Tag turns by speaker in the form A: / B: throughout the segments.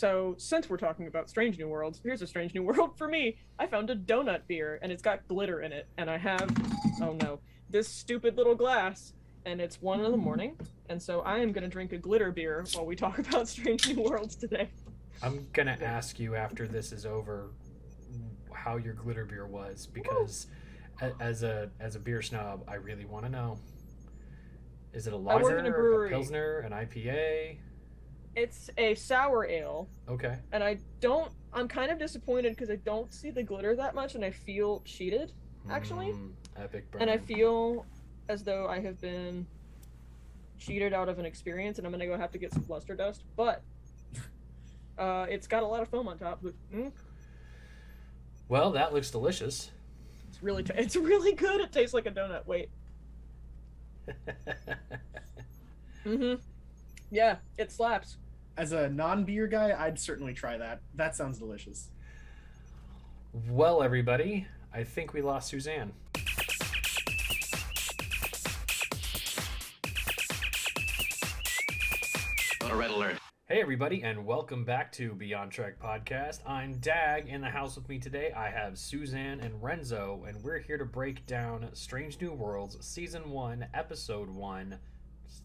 A: So, since we're talking about Strange New Worlds, here's a Strange New World for me. I found a donut beer, and it's got glitter in it, and I have, oh no, this stupid little glass, and it's 1 in the morning, and so I am going to drink a glitter beer while we talk about Strange New Worlds today.
B: I'm gonna ask you after this is over how your glitter beer was because as a beer snob, I really want to know. Is it a
A: I work in a
B: lager, a
A: brewery.
B: pilsner, an IPA?
A: It's a sour ale,
B: Okay.
A: and I'm kind of disappointed because I don't see the glitter that much, and I feel cheated, actually.
B: Epic burn.
A: And I feel as though I have been cheated out of an experience, and I'm gonna go have to get some luster dust. But it's got a lot of foam on top. But,
B: Well, that looks delicious.
A: it's really good. It tastes like a donut. Wait. Yeah, it slaps.
C: As a non-beer guy, I'd certainly try that. That sounds delicious.
B: Well, everybody, I think we lost Suzanne.
D: Red alert.
B: Hey, everybody, and welcome back to Beyond Trek Podcast. I'm Dag. In the house with me today, I have Suzanne and Renzo, and we're here to break down Strange New Worlds, Season 1, Episode 1,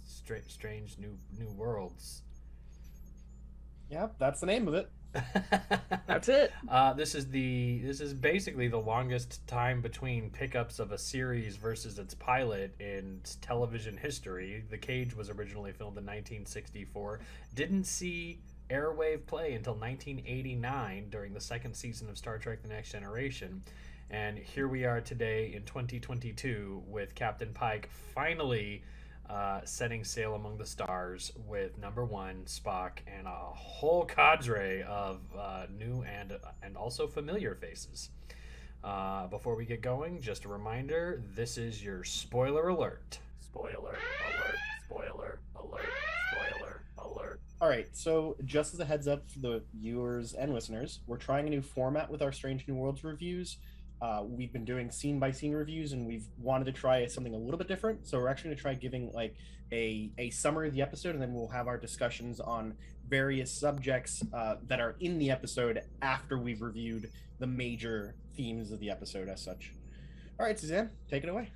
B: Strange New Worlds.
C: Yep, that's the name of it.
A: That's it.
B: This is basically the longest time between pickups of a series versus its pilot in television history. The Cage was originally filmed in 1964. Didn't see airwave play until 1989 during the second season of Star Trek: The Next Generation. And here we are today in 2022 with Captain Pike finally setting sail among the stars with number one Spock and a whole cadre of new and also familiar faces. Before we get going, just a reminder: this is your spoiler alert. Spoiler alert! Spoiler alert! Spoiler alert!
C: All right, so just as a heads up for the viewers and listeners, we're trying a new format with our Strange New Worlds reviews. We've been doing scene-by-scene reviews, and we've wanted to try something a little bit different. So we're actually going to try giving like a summary of the episode, and then we'll have our discussions on various subjects that are in the episode after we've reviewed the major themes of the episode as such. All right, Suzanne, take it away.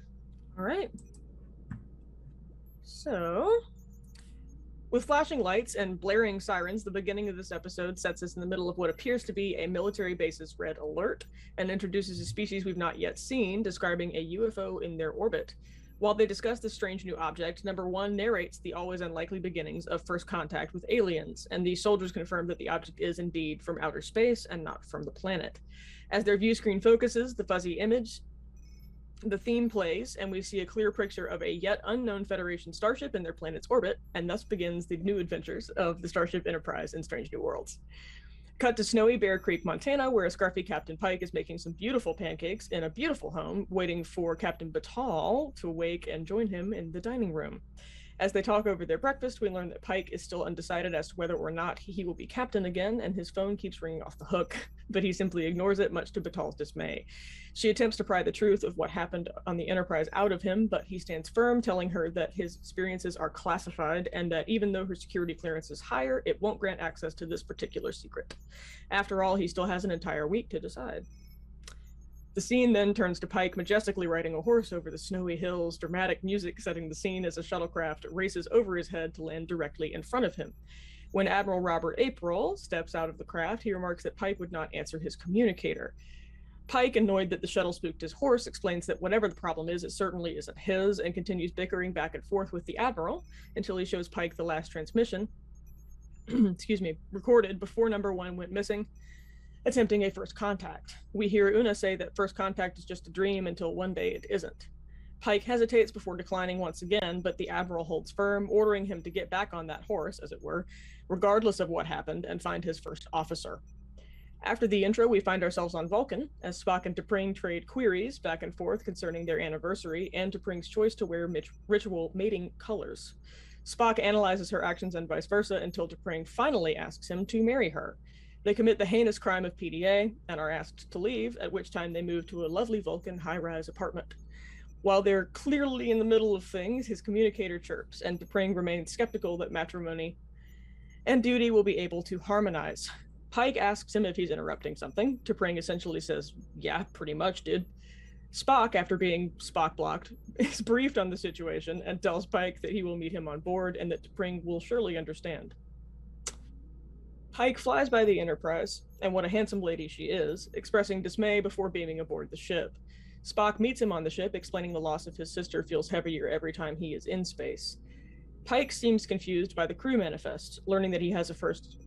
A: All right. So, with flashing lights and blaring sirens, the beginning of this episode sets us in the middle of what appears to be a military base's red alert and introduces a species we've not yet seen, describing a UFO in their orbit. While they discuss this strange new object, number one narrates the always unlikely beginnings of first contact with aliens, and the soldiers confirm that the object is indeed from outer space and not from the planet. As their view screen focuses, the fuzzy image, the theme plays, and we see a clear picture of a yet unknown Federation starship in their planet's orbit, and thus begins the new adventures of the Starship Enterprise in Strange New Worlds. Cut to snowy Bear Creek, Montana, where a scruffy Captain Pike is making some beautiful pancakes in a beautiful home, waiting for Captain Batal to wake and join him in the dining room. As they talk over their breakfast, we learn that Pike is still undecided as to whether or not he will be captain again, and his phone keeps ringing off the hook, but he simply ignores it, much to Batal's dismay. She attempts to pry the truth of what happened on the Enterprise out of him, but he stands firm, telling her that his experiences are classified, and that even though her security clearance is higher, it won't grant access to this particular secret. After all, he still has an entire week to decide. The scene then turns to Pike majestically riding a horse over the snowy hills, dramatic music setting the scene as a shuttlecraft races over his head to land directly in front of him. When Admiral Robert April steps out of the craft, he remarks that Pike would not answer his communicator. Pike, annoyed that the shuttle spooked his horse, explains that whatever the problem is, it certainly isn't his, and continues bickering back and forth with the Admiral until he shows Pike the last transmission, recorded before number one went missing, attempting a first contact. We hear Una say that first contact is just a dream until one day it isn't. Pike hesitates before declining once again, but the Admiral holds firm, ordering him to get back on that horse, as it were, regardless of what happened, and find his first officer. After the intro, we find ourselves on Vulcan, as Spock and T'Pring trade queries back and forth concerning their anniversary and T'Pring's choice to wear ritual mating colors. Spock analyzes her actions and vice versa until T'Pring finally asks him to marry her. They commit the heinous crime of PDA and are asked to leave, at which time they move to a lovely Vulcan high-rise apartment. While they're clearly in the middle of things, his communicator chirps, and T'Pring remains skeptical that matrimony and Duty will be able to harmonize. Pike asks him if he's interrupting something. T'Pring essentially says, yeah, pretty much, dude. Spock, after being Spock blocked, is briefed on the situation and tells Pike that he will meet him on board and that T'Pring will surely understand. Pike flies by the Enterprise, and what a handsome lady she is, expressing dismay before beaming aboard the ship. Spock meets him on the ship, explaining the loss of his sister feels heavier every time he is in space. Pike seems confused by the crew manifest, learning that he has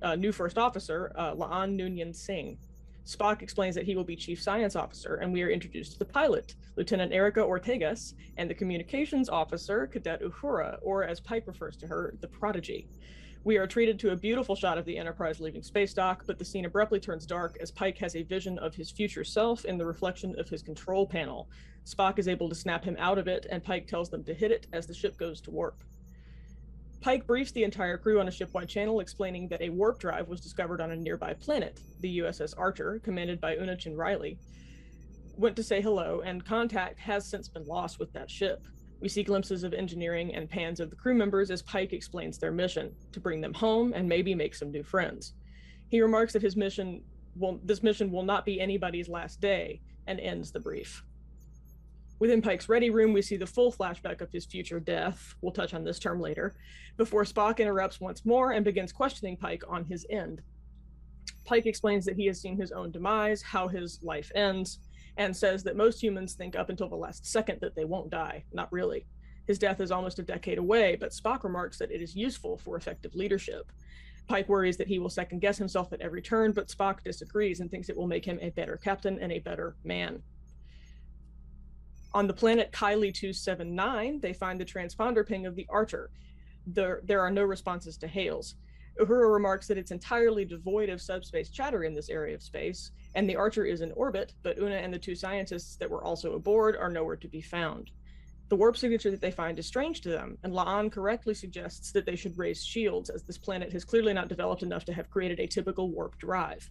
A: a new first officer, La'an Noonien Singh. Spock explains that he will be Chief Science Officer, and we are introduced to the pilot, Lieutenant Erica Ortegas, and the Communications Officer, Cadet Uhura, or as Pike refers to her, the Prodigy. We are treated to a beautiful shot of the Enterprise leaving space dock, but the scene abruptly turns dark as Pike has a vision of his future self in the reflection of his control panel. Spock is able to snap him out of it, and Pike tells them to hit it as the ship goes to warp. Pike briefs the entire crew on a shipwide channel, explaining that a warp drive was discovered on a nearby planet. The USS Archer, commanded by Una Chin Riley, went to say hello, and contact has since been lost with that ship. We see glimpses of engineering and pans of the crew members as Pike explains their mission, to bring them home and maybe make some new friends. He remarks that this mission will not be anybody's last day, and ends the brief. Within Pike's ready room, we see the full flashback of his future death, we'll touch on this term later, before Spock interrupts once more and begins questioning Pike on his end. Pike explains that he has seen his own demise, how his life ends, and says that most humans think up until the last second that they won't die. Not really. His death is almost a decade away, but Spock remarks that it is useful for effective leadership. Pike worries that he will second guess himself at every turn, but Spock disagrees and thinks it will make him a better captain and a better man. On the planet Kylie 279, they find the transponder ping of the Archer. There are no responses to hails. Uhura remarks that it's entirely devoid of subspace chatter in this area of space, and the Archer is in orbit, but Una and the two scientists that were also aboard are nowhere to be found. The warp signature that they find is strange to them, and La'an correctly suggests that they should raise shields, as this planet has clearly not developed enough to have created a typical warp drive.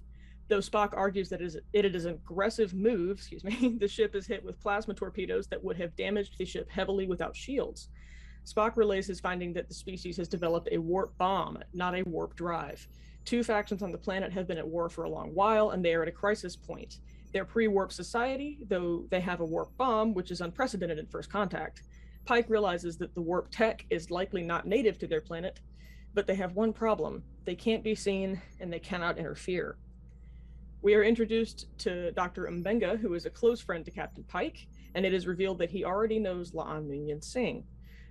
A: Though Spock argues that it is an aggressive move, the ship is hit with plasma torpedoes that would have damaged the ship heavily without shields. Spock relays his finding that the species has developed a warp bomb, not a warp drive. Two factions on the planet have been at war for a long while, and they are at a crisis point. They're pre-warp society, though they have a warp bomb, which is unprecedented in First Contact. Pike realizes that the warp tech is likely not native to their planet, but they have one problem. They can't be seen, and they cannot interfere. We are introduced to Dr. Mbenga, who is a close friend to Captain Pike, and it is revealed that he already knows La'an Noonien Singh.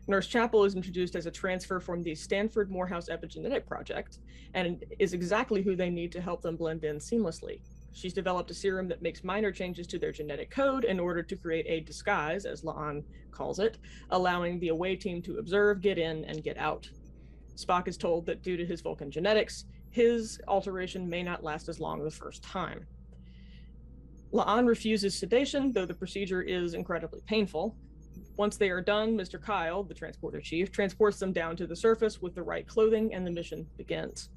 A: Nurse Chapel is introduced as a transfer from the Stanford Morehouse Epigenetic Project, and is exactly who they need to help them blend in seamlessly. She's developed a serum that makes minor changes to their genetic code in order to create a disguise, as La'an calls it, allowing the away team to observe, get in, and get out. Spock is told that due to his Vulcan genetics, his alteration may not last as long the first time. La'an refuses sedation, though the procedure is incredibly painful. Once they are done, Mr. Kyle, the transporter chief, transports them down to the surface with the right clothing, and the mission begins.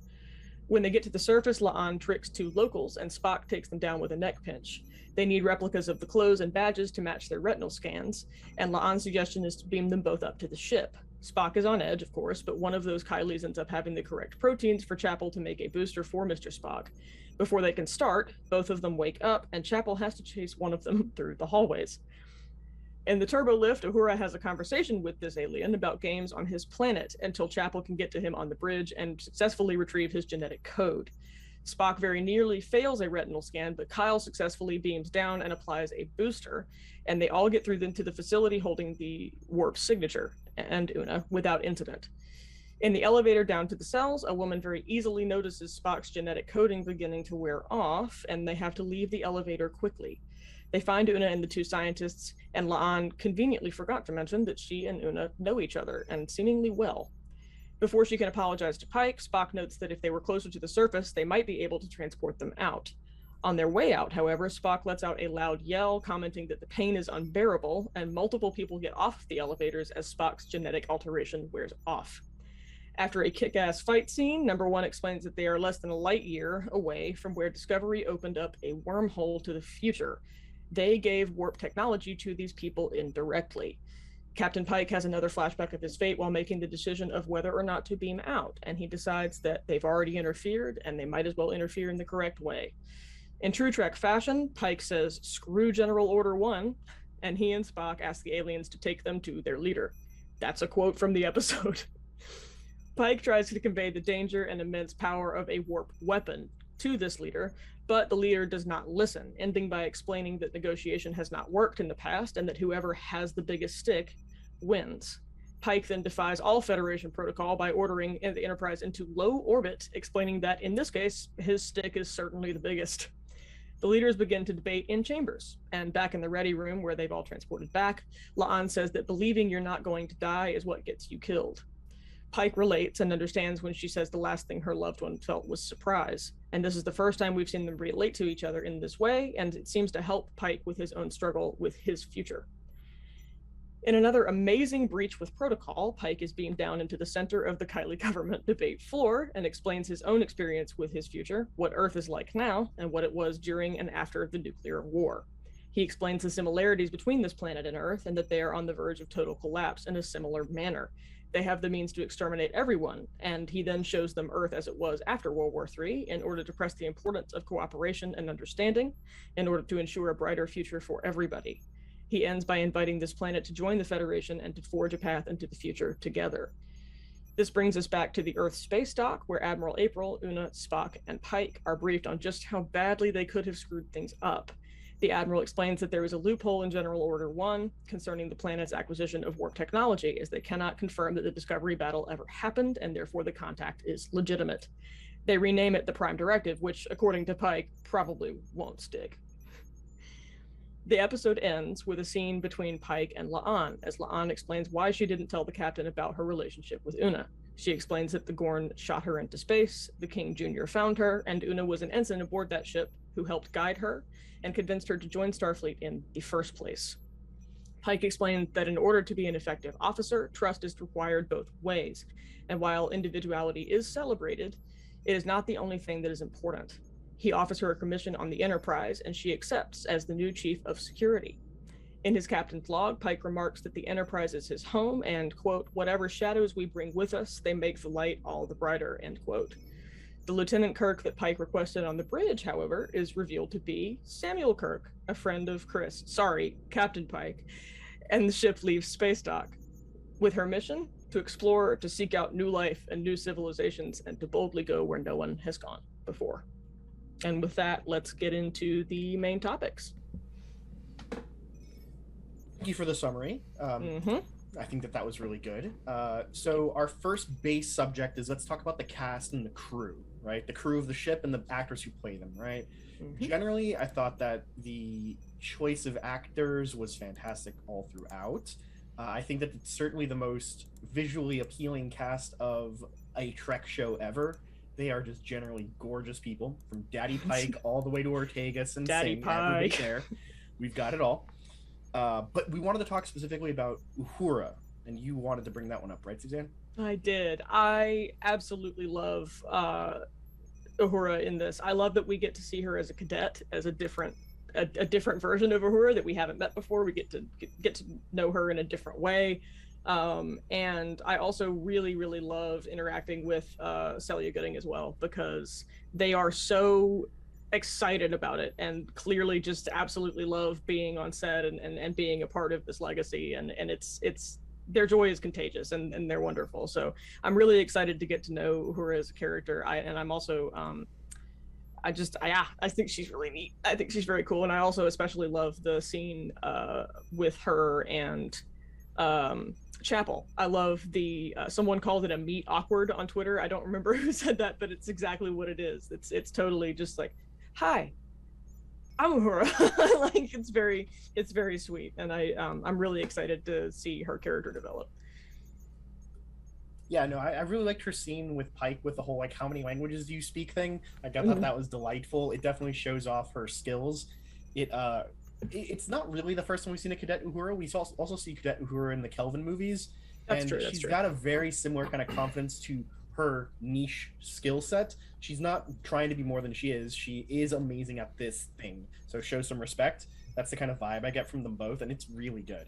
A: When they get to the surface, La'an tricks two locals, and Spock takes them down with a neck pinch. They need replicas of the clothes and badges to match their retinal scans, and La'an's suggestion is to beam them both up to the ship. Spock is on edge, of course, but one of those Kylies ends up having the correct proteins for Chapel to make a booster for Mr. Spock. Before they can start, both of them wake up, and Chapel has to chase one of them through the hallways. In the turbo lift, Uhura has a conversation with this alien about games on his planet until Chapel can get to him on the bridge and successfully retrieve his genetic code. Spock very nearly fails a retinal scan, but Kyle successfully beams down and applies a booster, and they all get through into the facility holding the warp signature, and Una, without incident. In the elevator down to the cells, a woman very easily notices Spock's genetic coding beginning to wear off, and they have to leave the elevator quickly. They find Una and the two scientists, and La'an conveniently forgot to mention that she and Una know each other, and seemingly well. Before she can apologize to Pike, Spock notes that if they were closer to the surface, they might be able to transport them out. On their way out, however, Spock lets out a loud yell, commenting that the pain is unbearable, and multiple people get off the elevators as Spock's genetic alteration wears off. After a kick-ass fight scene, number one explains that they are less than a light year away from where Discovery opened up a wormhole to the future. They gave warp technology to these people indirectly. Captain Pike has another flashback of his fate while making the decision of whether or not to beam out, and he decides that they've already interfered and they might as well interfere in the correct way. In true Trek fashion, Pike says, "Screw General Order 1," and he and Spock ask the aliens to take them to their leader. That's a quote from the episode. Pike tries to convey the danger and immense power of a warp weapon to this leader, but the leader does not listen, ending by explaining that negotiation has not worked in the past and that whoever has the biggest stick wins. Pike then defies all Federation protocol by ordering the Enterprise into low orbit, explaining that in this case, his stick is certainly the biggest. The leaders begin to debate in chambers, and back in the ready room where they've all transported back, La'an says that believing you're not going to die is what gets you killed. Pike relates and understands when she says the last thing her loved one felt was surprise, and this is the first time we've seen them relate to each other in this way, and it seems to help Pike with his own struggle with his future. In another amazing breach with protocol, Pike is beamed down into the center of the Kylie government debate floor and explains his own experience with his future, what Earth is like now, and what it was during and after the nuclear war. He explains the similarities between this planet and Earth and that they are on the verge of total collapse in a similar manner. They have the means to exterminate everyone, and he then shows them Earth as it was after World War III in order to press the importance of cooperation and understanding in order to ensure a brighter future for everybody. He ends by inviting this planet to join the Federation and to forge a path into the future together. This brings us back to the Earth space dock, where Admiral April, Una, Spock, and Pike are briefed on just how badly they could have screwed things up. The Admiral explains that there is a loophole in General Order 1 concerning the planet's acquisition of warp technology, as they cannot confirm that the Discovery battle ever happened, and therefore the contact is legitimate. They rename it the Prime Directive, which, according to Pike, probably won't stick. The episode ends with a scene between Pike and La'an, as La'an explains why she didn't tell the captain about her relationship with Una. She explains that the Gorn shot her into space, the King Jr. found her, and Una was an ensign aboard that ship who helped guide her and convinced her to join Starfleet in the first place. Pike explained that in order to be an effective officer, trust is required both ways, and while individuality is celebrated, it is not the only thing that is important. He offers her a commission on the Enterprise, and she accepts as the new chief of security. In his captain's log, Pike remarks that the Enterprise is his home, and, quote, "whatever shadows we bring with us, they make the light all the brighter," end quote. The Lieutenant Kirk that Pike requested on the bridge, however, is revealed to be Samuel Kirk, a friend of Captain Pike, and the ship leaves space dock. With her mission, to explore, to seek out new life and new civilizations, and to boldly go where no one has gone before. And with that, let's get into the main topics.
C: Thank you for the summary. I think that was really good. So our first base subject is, let's talk about the cast and the crew, right? The crew of the ship and the actors who play them, right? Generally, I thought that the choice of actors was fantastic all throughout. I think that it's certainly the most visually appealing cast of a Trek show ever. They are just generally gorgeous people, from Daddy Pike all the way to Ortegas and
A: Daddy
C: Singh.
A: Pike.
C: There. We've got it all. But we wanted to talk specifically about Uhura, and you wanted to bring that one up, right, Suzanne?
A: I did. I absolutely love Uhura in this. I love that we get to see her as a cadet, as a different version of Uhura that we haven't met before. We get to know her in a different way. And I also really, really loved interacting with Celia Gooding as well, because they are so excited about it and clearly just absolutely love being on set and being a part of this legacy, and it's their joy is contagious, and they're wonderful. So I'm really excited to get to know Uhura as a character. I'm also I think she's really neat. I think she's very cool, and I also especially love the scene with her and Chapel. I love the someone called it a meet awkward on Twitter. I don't remember who said that, but it's exactly what it is. It's totally just like, hi, I'm Uhura. Like it's very sweet, and I'm really excited to see her character develop.
C: Yeah, no, I really liked her scene with Pike with the whole like how many languages do you speak thing. Like, I thought that was delightful. It definitely shows off her skills. It's not really the first time we've seen a Cadet Uhura. We also see Cadet Uhura in the Kelvin movies.
A: That's true.
C: She's got a very similar kind of confidence to her niche skill set. She's not trying to be more than she is. She is amazing at this thing. So show some respect. That's the kind of vibe I get from them both, and it's really good.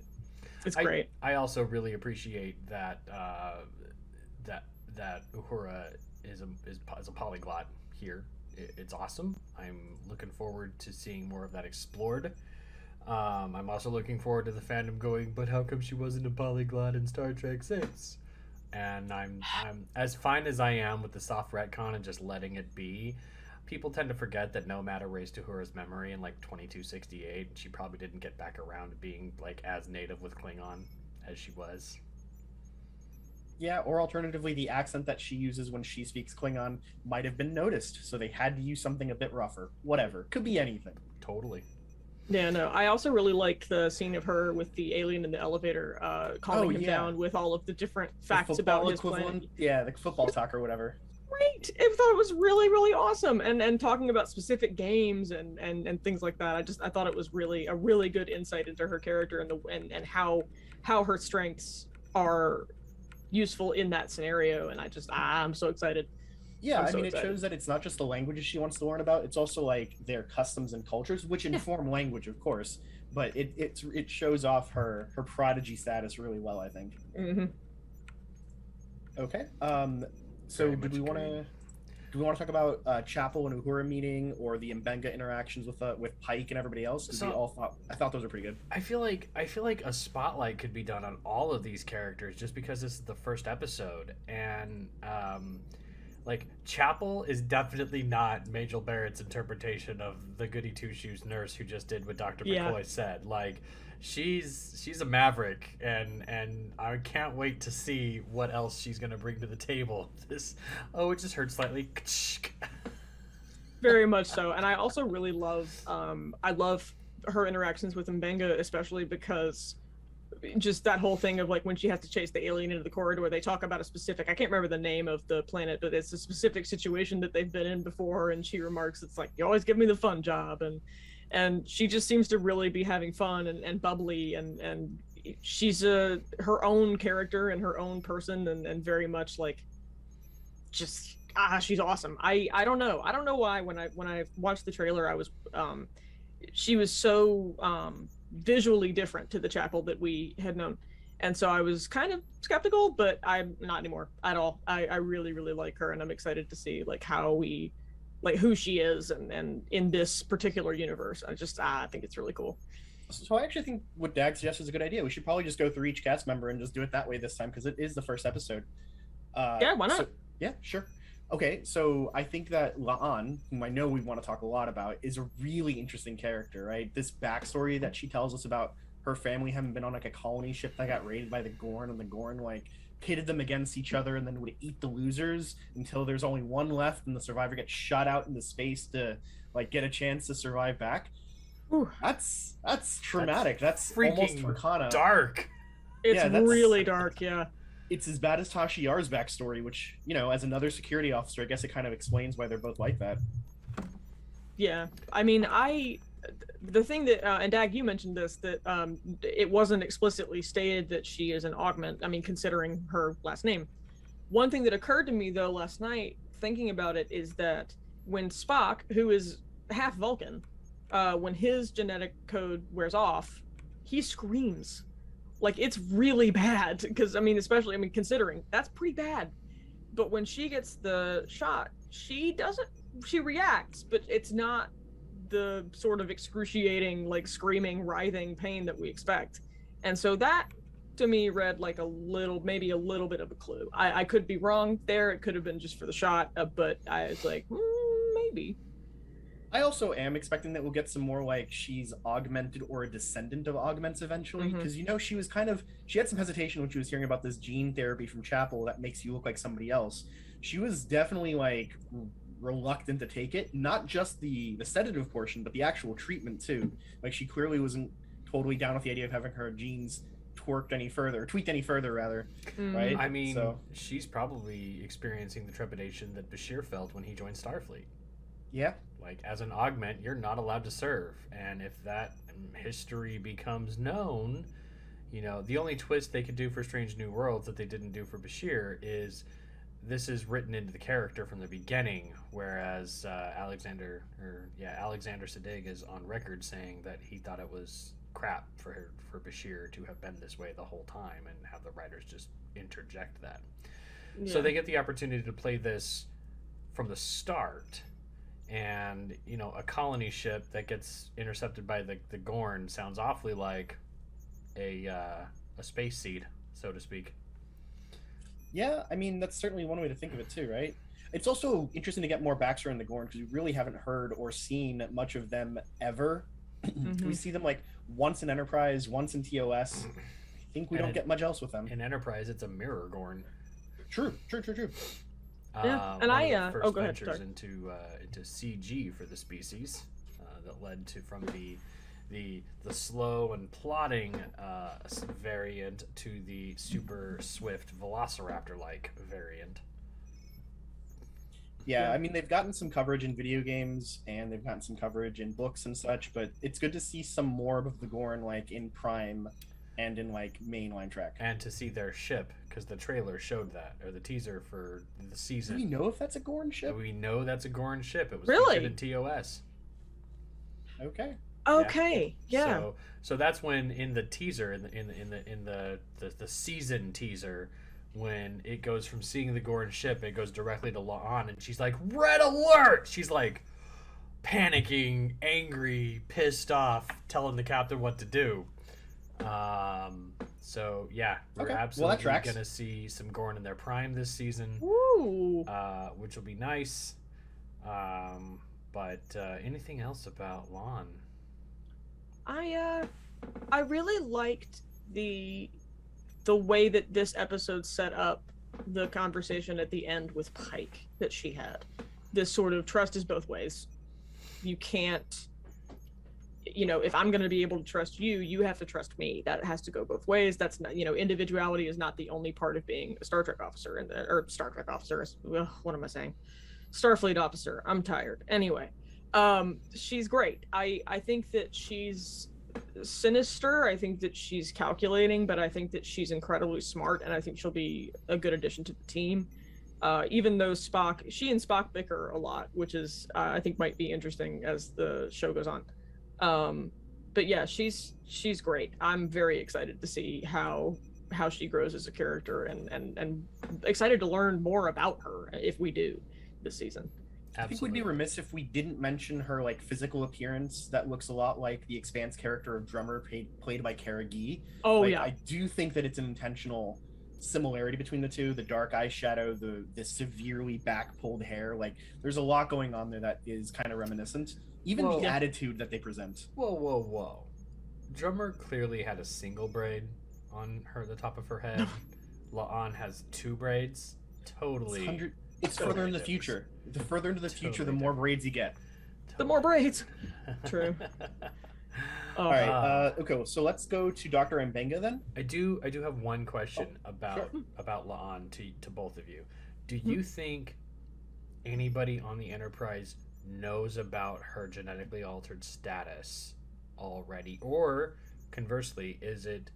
A: It's great.
B: I also really appreciate that that Uhura is a polyglot here. It's awesome. I'm looking forward to seeing more of that explored. I'm also looking forward to the fandom going, but how come she wasn't a polyglot in Star Trek 6? And I'm as fine as I am with the soft retcon and just letting it be. People tend to forget that Nomad erased Uhura's memory in like 2268, and she probably didn't get back around to being like as native with Klingon as she was.
C: Yeah, or alternatively, the accent that she uses when she speaks Klingon might have been noticed, so they had to use something a bit rougher. Whatever. Could be anything.
B: Totally.
A: Yeah, no. I also really liked the scene of her with the alien in the elevator, calming him down with all of the different facts about his planet.
C: Yeah, the football talk or whatever.
A: Great. I thought it was really, really awesome, and talking about specific games and things like that. I thought it was really a really good insight into her character and how her strengths are useful in that scenario. And I'm so excited.
C: Yeah, I mean, it shows that it's not just the languages she wants to learn about; it's also like their customs and cultures, which inform language, of course. But it shows off her prodigy status really well, I think.
A: Mm-hmm.
C: Okay. So do we want to talk about Chapel and Uhura meeting, or the Mbenga interactions with Pike and everybody else? Because I thought those were pretty good.
B: I feel like a spotlight could be done on all of these characters just because this is the first episode, and like Chapel is definitely not Majel Barrett's interpretation of the goody two shoes nurse who just did what Dr. McCoy said. Like she's a maverick, and I can't wait to see what else she's gonna bring to the table. It just hurts slightly.
A: Very much so. And I also really love I love her interactions with Mbenga, especially because just that whole thing of like when she has to chase the alien into the corridor, they talk about a specific, I can't remember the name of the planet, but it's a specific situation that they've been in before, and she remarks, it's like, you always give me the fun job, and she just seems to really be having fun and bubbly, and she's her own character and her own person, and very much like just she's awesome. I don't know why when I watched the trailer I was she was so visually different to the Chapel that we had known, and so I was kind of skeptical, but I'm not anymore at all. I really, really like her, and I'm excited to see like who she is and in this particular universe. I think it's really cool.
C: So I actually think what Dag suggests is a good idea. We should probably just go through each cast member and just do it that way this time, because it is the first episode.
A: Yeah, why not?
C: Yeah, sure. Okay, so I think that La'an, whom I know we want to talk a lot about, is a really interesting character, right? This backstory that she tells us about her family having been on like a colony ship that got raided by the Gorn, and the Gorn like pitted them against each other and then would eat the losers until there's only one left and the survivor gets shot out into space to like get a chance to survive back.
A: Whew.
C: That's traumatic. That's
B: freaking
C: almost Turkana.
B: Dark.
A: It's really dark, yeah.
C: It's as bad as Tasha Yar's backstory, which, you know, as another security officer, I guess it kind of explains why they're both like that.
A: Yeah, I mean, the thing that, and Dag, you mentioned this, that it wasn't explicitly stated that she is an augment, I mean, considering her last name. One thing that occurred to me, though, last night, thinking about it, is that when Spock, who is half Vulcan, when his genetic code wears off, he screams. Like, it's really bad, because, I mean, especially, I mean, considering, that's pretty bad. But when she gets the shot, she reacts, but it's not the sort of excruciating, like, screaming, writhing pain that we expect. And so that, to me, read like maybe a little bit of a clue. I could be wrong there, it could have been just for the shot, but I was like, maybe.
C: I also am expecting that we'll get some more like she's augmented or a descendant of augments eventually, because you know she had some hesitation when she was hearing about this gene therapy from Chapel that makes you look like somebody else. She was definitely like reluctant to take it, not just the sedative portion, but the actual treatment too. Like she clearly wasn't totally down with the idea of having her genes tweaked any further, rather. Right?
B: I mean, she's probably experiencing the trepidation that Bashir felt when he joined Starfleet.
C: Yeah.
B: Like, as an augment, you're not allowed to serve. And if that history becomes known, you know, the only twist they could do for Strange New Worlds that they didn't do for Bashir is this is written into the character from the beginning, whereas Alexander Siddig is on record saying that he thought it was crap for Bashir to have been this way the whole time, and have the writers just interject that.
A: Yeah.
B: So they get the opportunity to play this from the start, and a colony ship that gets intercepted by the Gorn sounds awfully like a space seed, so to speak.
C: Yeah, I mean, that's certainly one way to think of it too, right? It's also interesting to get more backstory on the Gorn, because we really haven't heard or seen much of them ever. We see them like once in Enterprise, once in TOS. I think we don't get much else with them.
B: In Enterprise, it's a mirror Gorn.
C: True.
A: Yeah, and
B: first
A: go ahead.
B: ventures into CG for the species that led to from the slow and plodding variant to the super swift Velociraptor-like variant.
C: Yeah, I mean, they've gotten some coverage in video games, and they've gotten some coverage in books and such, but it's good to see some more of the Gorn, like, in Prime and in, like, mainline track.
B: And to see their ship, because the trailer showed that, or the teaser for the season.
C: Do we know if that's a Gorn ship?
B: We know that's a Gorn ship. It was
A: Really?
B: featured in TOS.
A: Okay. Yeah.
B: So that's when in the teaser, in the season teaser, when it goes from seeing the Gorn ship, it goes directly to La'an, and she's like, "Red alert!" She's like panicking, angry, pissed off, telling the captain what to do. So yeah, we're absolutely gonna see some Gorn in their prime this season.
A: Ooh.
B: Which will be nice. But anything else about La'an?
A: I really liked the way that this episode set up the conversation at the end with Pike that she had. This sort of trust is both ways. You can't, if I'm going to be able to trust you, you have to trust me. That has to go both ways. That's not, individuality is not the only part of being a Star Trek officer, what am I saying? Starfleet officer. I'm tired. Anyway, she's great. I think that she's sinister. I think that she's calculating, but I think that she's incredibly smart, and I think she'll be a good addition to the team. Even though she and Spock bicker a lot, which is I think might be interesting as the show goes on. But yeah, she's great. I'm very excited to see how she grows as a character, and excited to learn more about her if we do this season.
C: Absolutely. I think we'd be remiss if we didn't mention her like physical appearance that looks a lot like the Expanse character of Drummer played by Kara Gee.
A: Yeah.
C: I do think that it's an intentional similarity between the two. The dark eyeshadow, the severely back pulled hair, like there's a lot going on there that is kind of reminiscent. Even the attitude that they present.
B: Whoa. Drummer clearly had a single braid on the top of her head. La'an has two braids. Totally.
C: It's further in the future. The further into the future, the more braids you get.
A: The more braids. True.
C: All right. Okay. So let's go to Dr. Mbenga then.
B: I do have one question about La'an to both of you. Do you think anybody on the Enterprise knows about her genetically altered status already, or conversely, is it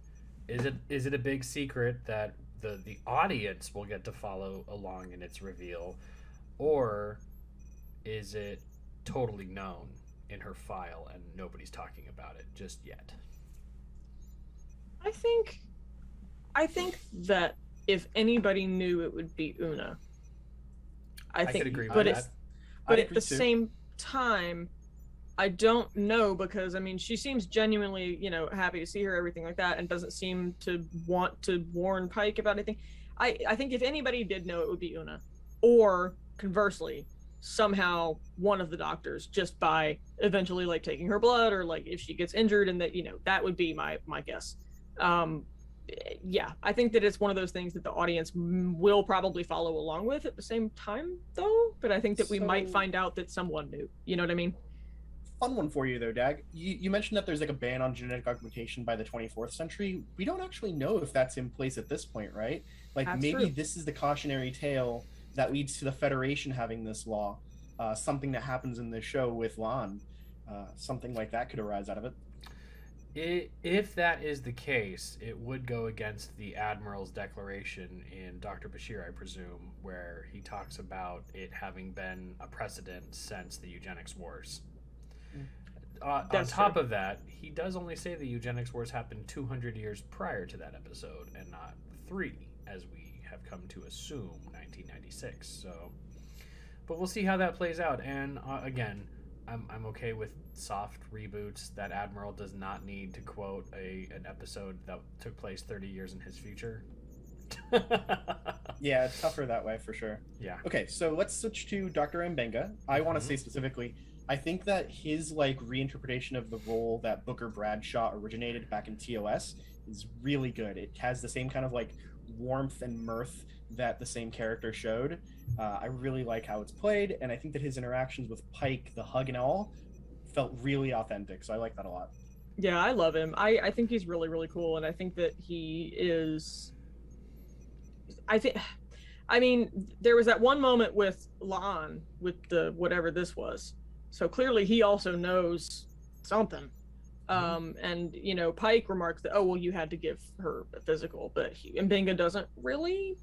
B: a big secret that the audience will get to follow along in its reveal, or is it totally known in her file and nobody's talking about it just yet?
A: I think that if anybody knew, it would be Una. I think,
B: could agree with that.
A: But at the same time, I don't know, because I mean, she seems genuinely, happy to see her, everything like that, and doesn't seem to want to warn Pike about anything. I think if anybody did know, it would be Una, or conversely, somehow one of the doctors, just by eventually like taking her blood, or like if she gets injured, and that that would be my guess. Yeah, I think that it's one of those things that the audience will probably follow along with at the same time, though. But I think that we might find out that someone knew. You know what I mean?
C: Fun one for you though, Dag. You mentioned that there's like a ban on genetic augmentation by the 24th century. We don't actually know if that's in place at this point, right? Like
A: that's
C: maybe
A: true.
C: This is the cautionary tale that leads to the Federation having this law. Something that happens in the show with La'an. Something like that could arise out of it.
B: If that is the case, it would go against the Admiral's declaration in Dr. Bashir, I presume, where he talks about it having been a precedent since the eugenics wars. on top of that, he does only say the eugenics wars happened 200 years prior to that episode, and not 3, as we have come to assume, 1996. So, but we'll see how that plays out. And again, I'm okay with soft reboots. That Admiral does not need to quote an episode that took place 30 years in his future.
C: Yeah, it's tougher that way for sure.
B: Yeah.
C: Okay, so let's switch to Dr. Mbenga. I want to say specifically, I think that his reinterpretation of the role that Booker Bradshaw originated back in TOS is really good. It has the same kind of warmth and mirth that the same character showed. I really like how it's played, and I think that his interactions with Pike, the hug and all, felt really authentic. So I like that a lot.
A: Yeah, I love him. I think he's really, really cool, and I think that he is. I mean, there was that one moment with Lon with the whatever this was. So clearly he also knows something. And, Pike remarks that, oh, well, you had to give her a physical, but Mbenga doesn't really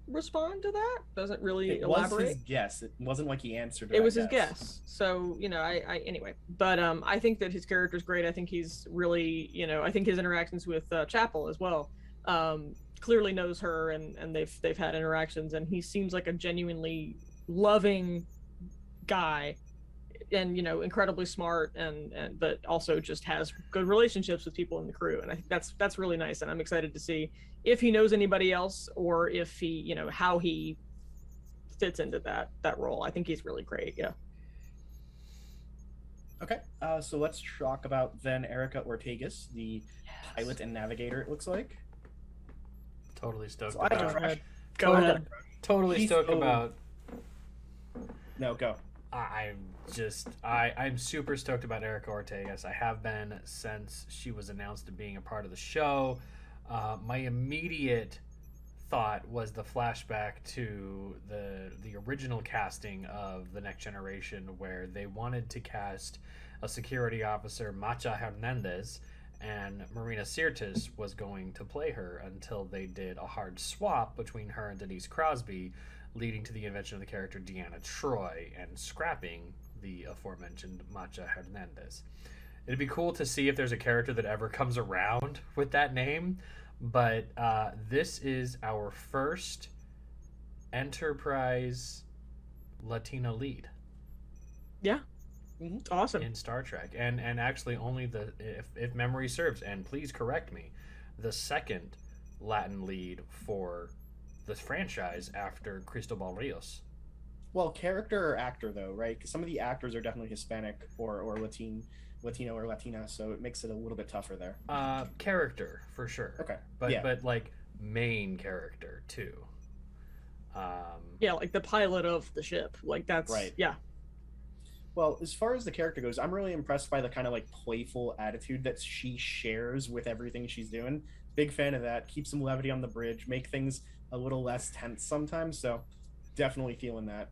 A: respond to that, doesn't really elaborate.
C: It was his guess. It wasn't like he answered
A: it was his guess. So, anyway. But I think that his character's great. I think he's really, I think his interactions with Chapel as well. Clearly knows her, and they've had interactions, and he seems like a genuinely loving guy, and incredibly smart, and but also just has good relationships with people in the crew, and I think that's really nice, and I'm excited to see if he knows anybody else, or if he how he fits into that role. I think he's really great. Yeah.
C: Okay, so let's talk about then Erica Ortegas, the pilot and navigator, it looks like.
B: Totally stoked.
C: So
A: Go ahead.
B: Totally stoked about.
C: No, go.
B: I'm super stoked about Erica Ortegas. I have been since she was announced to being a part of the show. My immediate thought was the flashback to the original casting of The Next Generation, where they wanted to cast a security officer, Macha Hernandez, and Marina Sirtis was going to play her until they did a hard swap between her and Denise Crosby, leading to the invention of the character Deanna Troi and scrapping the aforementioned Macha Hernandez. It'd be cool to see if there's a character that ever comes around with that name, but this is our first Enterprise Latina lead.
A: Yeah. Awesome.
B: In Star Trek, and actually only if memory serves, and please correct me, the second Latin lead for this franchise after Cristobal Rios.
C: Well, character or actor though, right? Because some of the actors are definitely Hispanic or Latino or Latina, so it makes it a little bit tougher there.
B: Character for sure.
C: Okay,
B: but main character too.
A: Yeah, like the pilot of the ship, that's
C: right.
A: Yeah.
C: Well, as far as the character goes, I'm really impressed by the kind of playful attitude that she shares with everything she's doing. Big fan of that. Keep some levity on the bridge, make things a little less tense sometimes. So definitely feeling that.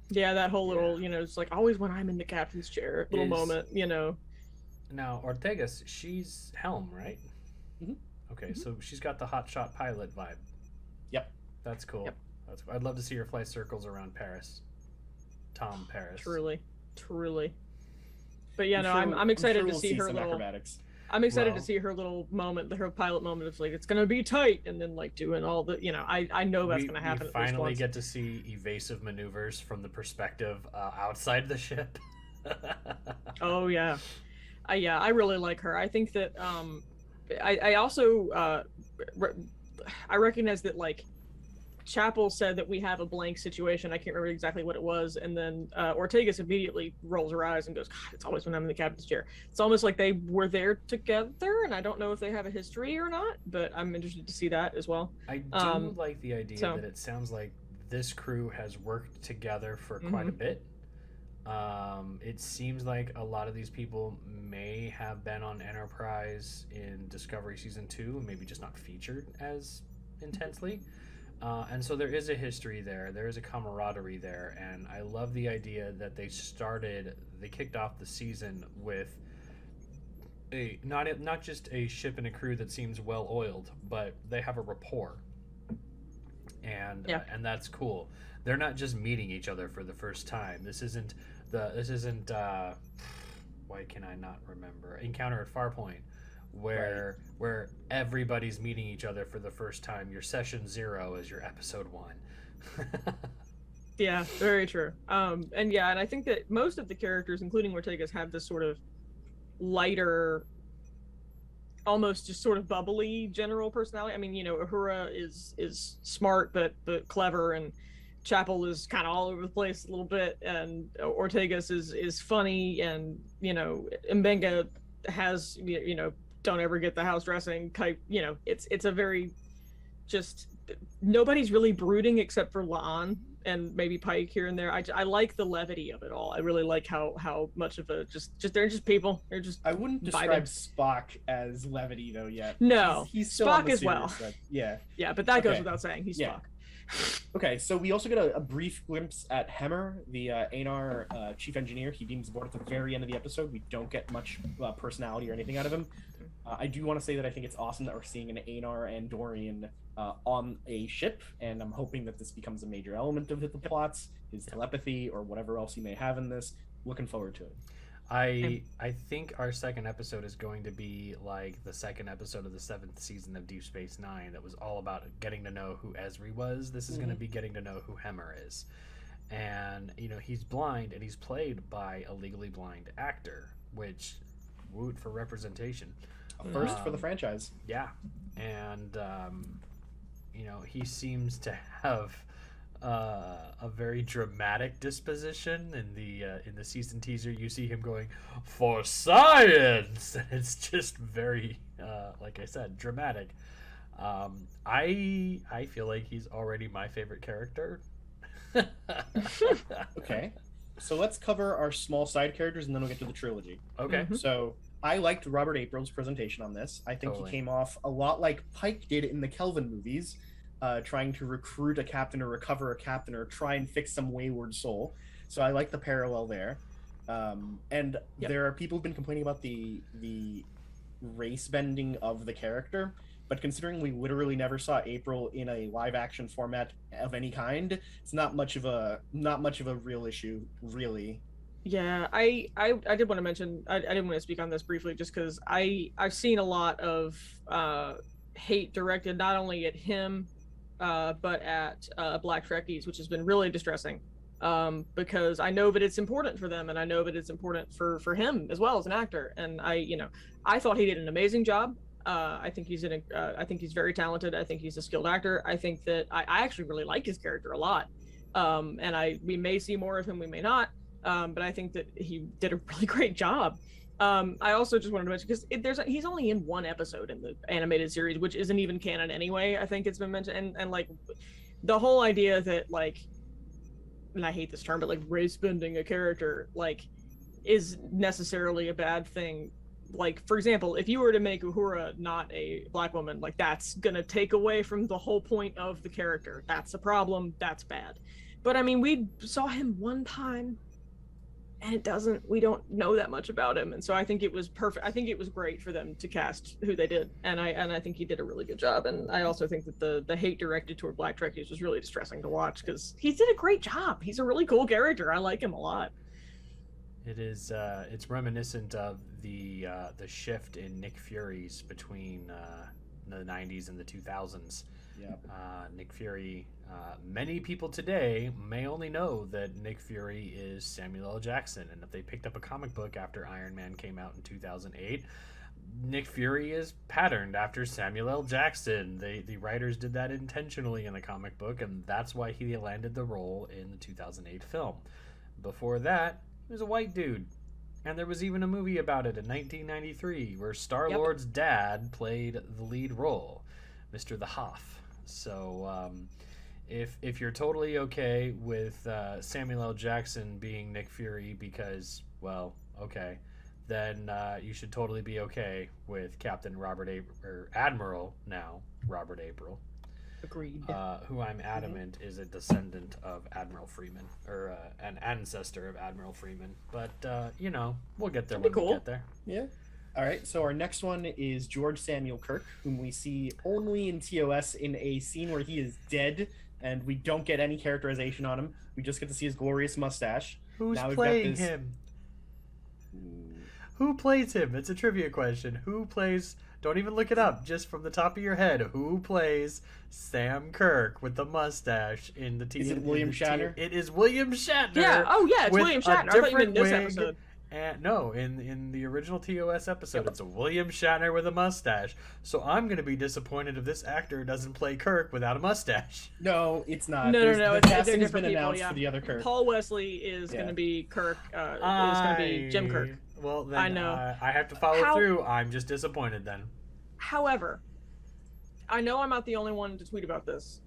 A: Yeah, that whole little, it's always when I'm in the captain's chair little moment,
B: Now, Ortegas, she's Helm, right?
C: Mm-hmm.
B: Okay, so she's got the hotshot pilot vibe.
C: Yep.
B: That's cool.
A: Yep.
B: That's cool. I'd love to see her fly circles around Paris. Tom Paris.
A: Truly. But yeah, I'm excited to see her little
C: acrobatics.
A: I'm excited to see her little moment, her pilot moment of it's gonna be tight, and then doing all the I know that's gonna happen.
B: We finally get to see evasive maneuvers from the perspective outside the ship.
A: Oh yeah, I really like her. I think that I also I recognize that Chapel said that we have a blank situation. I can't remember exactly what it was. And then Ortegas immediately rolls her eyes and goes, God, it's always when I'm in the captain's chair. It's almost like they were there together, and I don't know if they have a history or not, but I'm interested to see that as well.
B: I do like the idea that it sounds like this crew has worked together for quite a bit. It seems like a lot of these people may have been on Enterprise in Discovery Season 2, maybe just not featured as intensely. And so there is a history there. There is a camaraderie there. And I love the idea that they kicked off the season with not just a ship and a crew that seems well oiled, but they have a rapport. And that's cool. They're not just meeting each other for the first time. This isn't why can I not remember? Encounter at Farpoint, where everybody's meeting each other for the first time. Your session 0 is your episode 1.
A: Yeah, very true. And I think that most of the characters, including Ortega's, have this sort of lighter, almost just sort of bubbly general personality. I mean, Uhura is smart but clever, and Chapel is kind of all over the place a little bit, and Ortega's is funny, and Mbenga has don't ever get the house dressing type. It's a very just nobody's really brooding except for Laan and maybe Pike here and there. I like the levity of it all. I really like how much of a just they're just people. They're just
C: I wouldn't describe Spock as levity though yet.
A: No,
C: he's still
A: Spock as well.
C: Side. Yeah,
A: but that goes without saying. He's Spock.
C: Okay, so we also get a brief glimpse at Hemmer, the Anar chief engineer. He beams aboard at the very end of the episode. We don't get much personality or anything out of him. I do want to say that I think it's awesome that we're seeing an Anar and Dorian on a ship, and I'm hoping that this becomes a major element of the plots, his telepathy, or whatever else he may have in this. Looking forward to it.
B: I think our second episode is going to be like the second episode of the 7th season of Deep Space Nine that was all about getting to know who Esri was. This is going to be getting to know who Hemmer is. And, he's blind, and he's played by a legally blind actor, which, woot for representation.
C: A first for the franchise.
B: Yeah. And, he seems to have a very dramatic disposition. In the season teaser, you see him going, "For science!" It's just very, like I said, dramatic. I feel like he's already my favorite character.
C: Okay, so let's cover our small side characters, and then we'll get to the trilogy.
B: Okay.
C: So I liked Robert April's presentation on this. I think he came off a lot like Pike did in the Kelvin movies, trying to recruit a captain or recover a captain or try and fix some wayward soul. So I like the parallel there. And there are people who've been complaining about the race bending of the character, but considering we literally never saw April in a live action format of any kind, it's not much of a real issue, really.
A: Yeah, I did want to mention, I didn't want to speak on this briefly just because I've seen a lot of hate directed not only at him but at Black Trekkies, which has been really distressing, because I know that it's important for them, and I know that it's important for him as well as an actor, and I thought he did an amazing job. I think he's very talented. I think he's a skilled actor. I think that I actually really like his character a lot, and we may see more of him, we may not. But I think that he did a really great job. I also just wanted to mention, because he's only in one episode in the animated series, which isn't even canon anyway. I think it's been mentioned, and like the whole idea that like, and I hate this term, but like race bending a character like is necessarily a bad thing. Like, for example, if you were to make Uhura not a black woman, like that's gonna take away from the whole point of the character. That's a problem. That's bad. But I mean, we saw him one time, and we don't know that much about him, and so I think it was perfect. I think it was great for them to cast who they did, and I think he did a really good job. And I also think that the hate directed toward Black Trekkies was really distressing to watch, because he did a great job. He's a really cool character. I like him a lot.
B: It is. It's reminiscent of the shift in Nick Fury's between the 90s and the 2000s.
C: Yeah.
B: Nick Fury. Many people today may only know that Nick Fury is Samuel L. Jackson, and if they picked up a comic book after Iron Man came out in 2008, Nick Fury is patterned after Samuel L. Jackson. The writers did that intentionally in the comic book, and that's why he landed the role in the 2008 film. Before that, he was a white dude, and there was even a movie about it in 1993 where Star-Lord's dad played the lead role, Mr. the Hoff. So if you're totally okay with Samuel L. Jackson being Nick Fury because, well, okay, then you should totally be okay with Captain Admiral now, Robert April.
A: Agreed.
B: Who I'm adamant is a descendant of Admiral Freeman, or an ancestor of Admiral Freeman. But, we'll get there when we get there.
C: Yeah. All right, so our next one is George Samuel Kirk, whom we see only in TOS in a scene where he is dead, and we don't get any characterization on him. We just get to see his glorious mustache.
B: Who's playing him? Who plays him? It's a trivia question. Who plays... Don't even look it up. Just from the top of your head, who plays Sam Kirk with the mustache in the TV?
C: Is it William Shatner?
B: It is William Shatner.
A: Yeah. Oh, yeah. It's
B: with
A: William
B: a
A: Shatner. I thought you meant this
B: different
A: episode.
B: And no, in the original TOS episode, it's a William Shatner with a mustache. So I'm going to be disappointed if this actor doesn't play Kirk without a mustache.
C: No, it's not.
A: No.
C: The
A: They're
C: casting has been
A: different people,
C: announced
A: yeah.
C: for the other Kirk.
A: Paul Wesley is going to be Kirk. Is going to be Jim Kirk.
B: Well, then
A: I know.
B: I have to follow through. I'm just disappointed then.
A: However, I know I'm not the only one to tweet about this.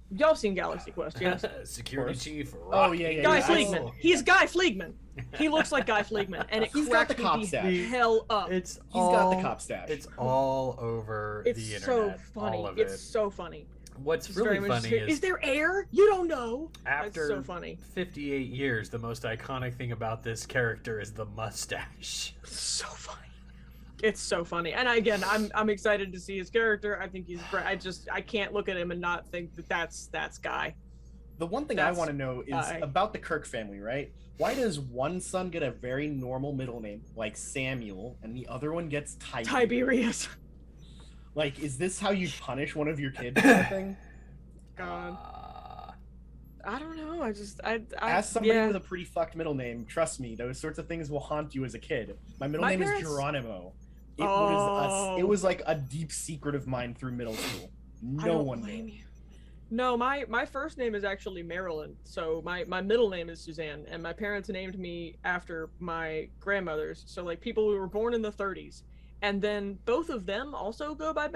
A: Y'all seen Galaxy Quest, yes?
B: Security Chief.
C: Oh, yeah.
A: Guy
C: I
A: Fleegman.
C: saw-
A: He's Guy Fleegman. He looks like Guy Fleegman, and it
C: He's got
A: cracked
C: the cop
A: me
C: stash.
A: the hell up.
B: It's
C: He's got the cop stash.
B: It's all over
A: It's
B: the internet.
A: so funny.
B: All of
A: It's
B: it.
A: so funny.
B: What's
A: It's
B: really
A: very much
B: funny
A: scary. Is there air? You don't know.
B: after
A: It's so funny.
B: 58 years, the most iconic thing about this character is the mustache.
A: It's so funny. It's so funny. And again, I'm excited to see his character. I think he's great. I can't look at him and not think that that's Guy.
C: The one thing I want to know is about the Kirk family, right? Why does one son get a very normal middle name, like Samuel, and the other one gets
A: Tiberius.
C: Like, is this how you punish one of your kids or something?
A: God. I don't know. I
C: As somebody
A: yeah.
C: with a pretty fucked middle name, trust me, those sorts of things will haunt you as a kid. My middle name is Geronimo. It was like a deep secret of mine through middle school. No one knew.
A: No, my first name is actually Marilyn. So my middle name is Suzanne, and my parents named me after my grandmothers. So like people who were born in the 30s, and then both of them also go by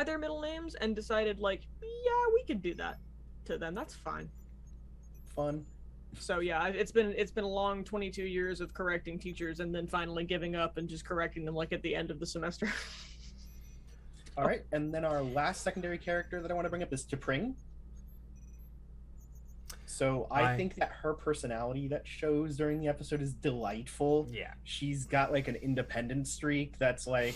A: their middle names, and decided like, yeah, we could do that to them. That's fine.
C: Fun.
A: So yeah, it's been a long 22 years of correcting teachers, and then finally giving up and just correcting them like at the end of the semester.
C: All right, and then our last secondary character that I want to bring up is T'Pring. So I think that her personality that shows during the episode is delightful.
B: Yeah.
C: She's got like an independent streak that's like,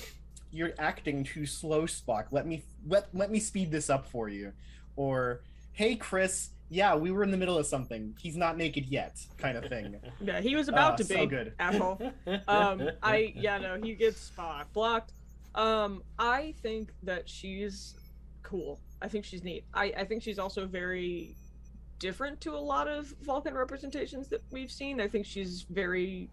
C: you're acting too slow, Spock. Let me speed this up for you. Or, hey, Chris, yeah, we were in the middle of something. He's not naked yet, kind of thing.
A: Yeah, he was about to be.
C: So good.
A: Asshole. He gets Spock blocked. I think that she's cool. I think she's neat. I think she's also very different to a lot of Vulcan representations that we've seen. I think she's very,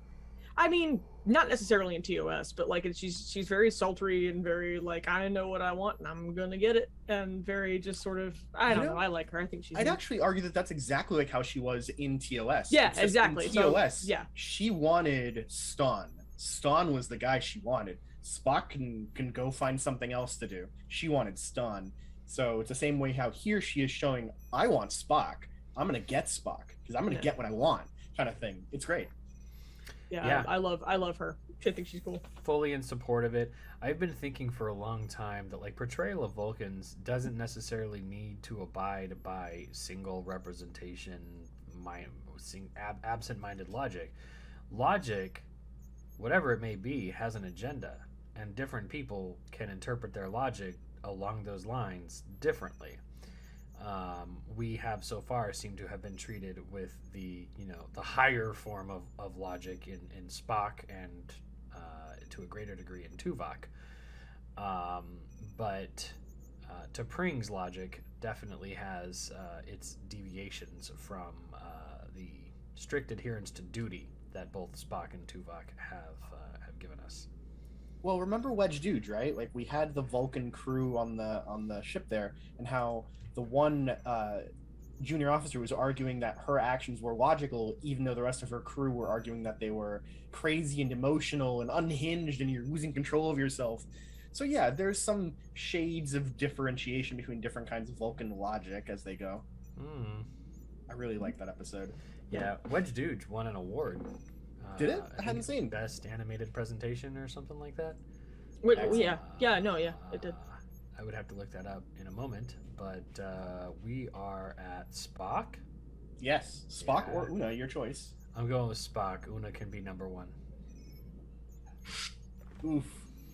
A: I mean, not necessarily in TOS, but like she's very sultry and very like, I know what I want and I'm gonna get it, and very just sort of, I don't know. I like her. I think she's.
C: I'd actually argue that that's exactly like how she was in TOS.
A: Yeah, exactly.
C: In TOS,
A: so, yeah,
C: she wanted Ston. Ston was the guy she wanted. Spock can go find something else to do. She wanted Ston. So it's the same way how here she is showing, I want Spock. I'm gonna get Spock because I'm gonna get what I want, kind of thing. It's great.
A: Yeah. I love her. I think she's cool.
B: Fully in support of it. I've been thinking for a long time that like portrayal of Vulcans doesn't necessarily need to abide by single representation, absent-minded logic. Logic, whatever it may be, has an agenda, and different people can interpret their logic along those lines differently. We have so far seemed to have been treated with the higher form of logic in Spock and to a greater degree in Tuvok. But T'Pring's logic definitely has its deviations from the strict adherence to duty that both Spock and Tuvok have given us.
C: Well, remember Wedge Dudes, right? Like we had the Vulcan crew on the ship there, and how the one junior officer was arguing that her actions were logical, even though the rest of her crew were arguing that they were crazy and emotional and unhinged, and you're losing control of yourself. So yeah, there's some shades of differentiation between different kinds of Vulcan logic as they go. I really like that episode.
B: Yeah, Wedge Dudes won an award.
C: Did it? I hadn't seen.
B: Best animated presentation or something like that.
A: Wait, yeah, it did.
B: I would have to look that up in a moment, but we are at Spock.
C: Yes, Spock or Una, your choice.
B: I'm going with Spock. Una can be number one.
C: Oof.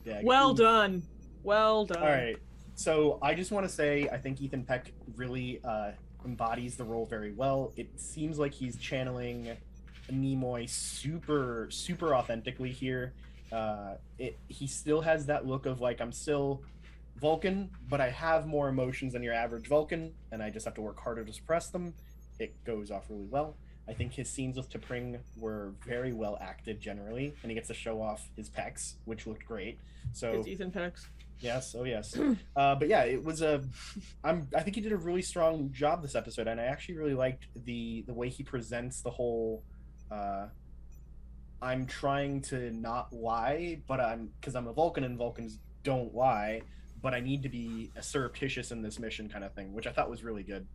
C: Yeah,
A: well done. Well done.
C: All right. So I just want to say I think Ethan Peck really embodies the role very well. It seems like he's channeling Nimoy super super authentically here. He still has that look of like, I'm still Vulcan, but I have more emotions than your average Vulcan, and I just have to work harder to suppress them. It goes off really well. I think his scenes with T'Pring were very well acted generally, and he gets to show off his pecs, which looked great. So
A: His Ethan Pex.
C: yes, oh yes. But yeah, it was I think he did a really strong job this episode, and I actually really liked the way he presents the whole. I'm trying to not lie, but because I'm a Vulcan and Vulcans don't lie, but I need to be surreptitious in this mission kind of thing, which I thought was really good.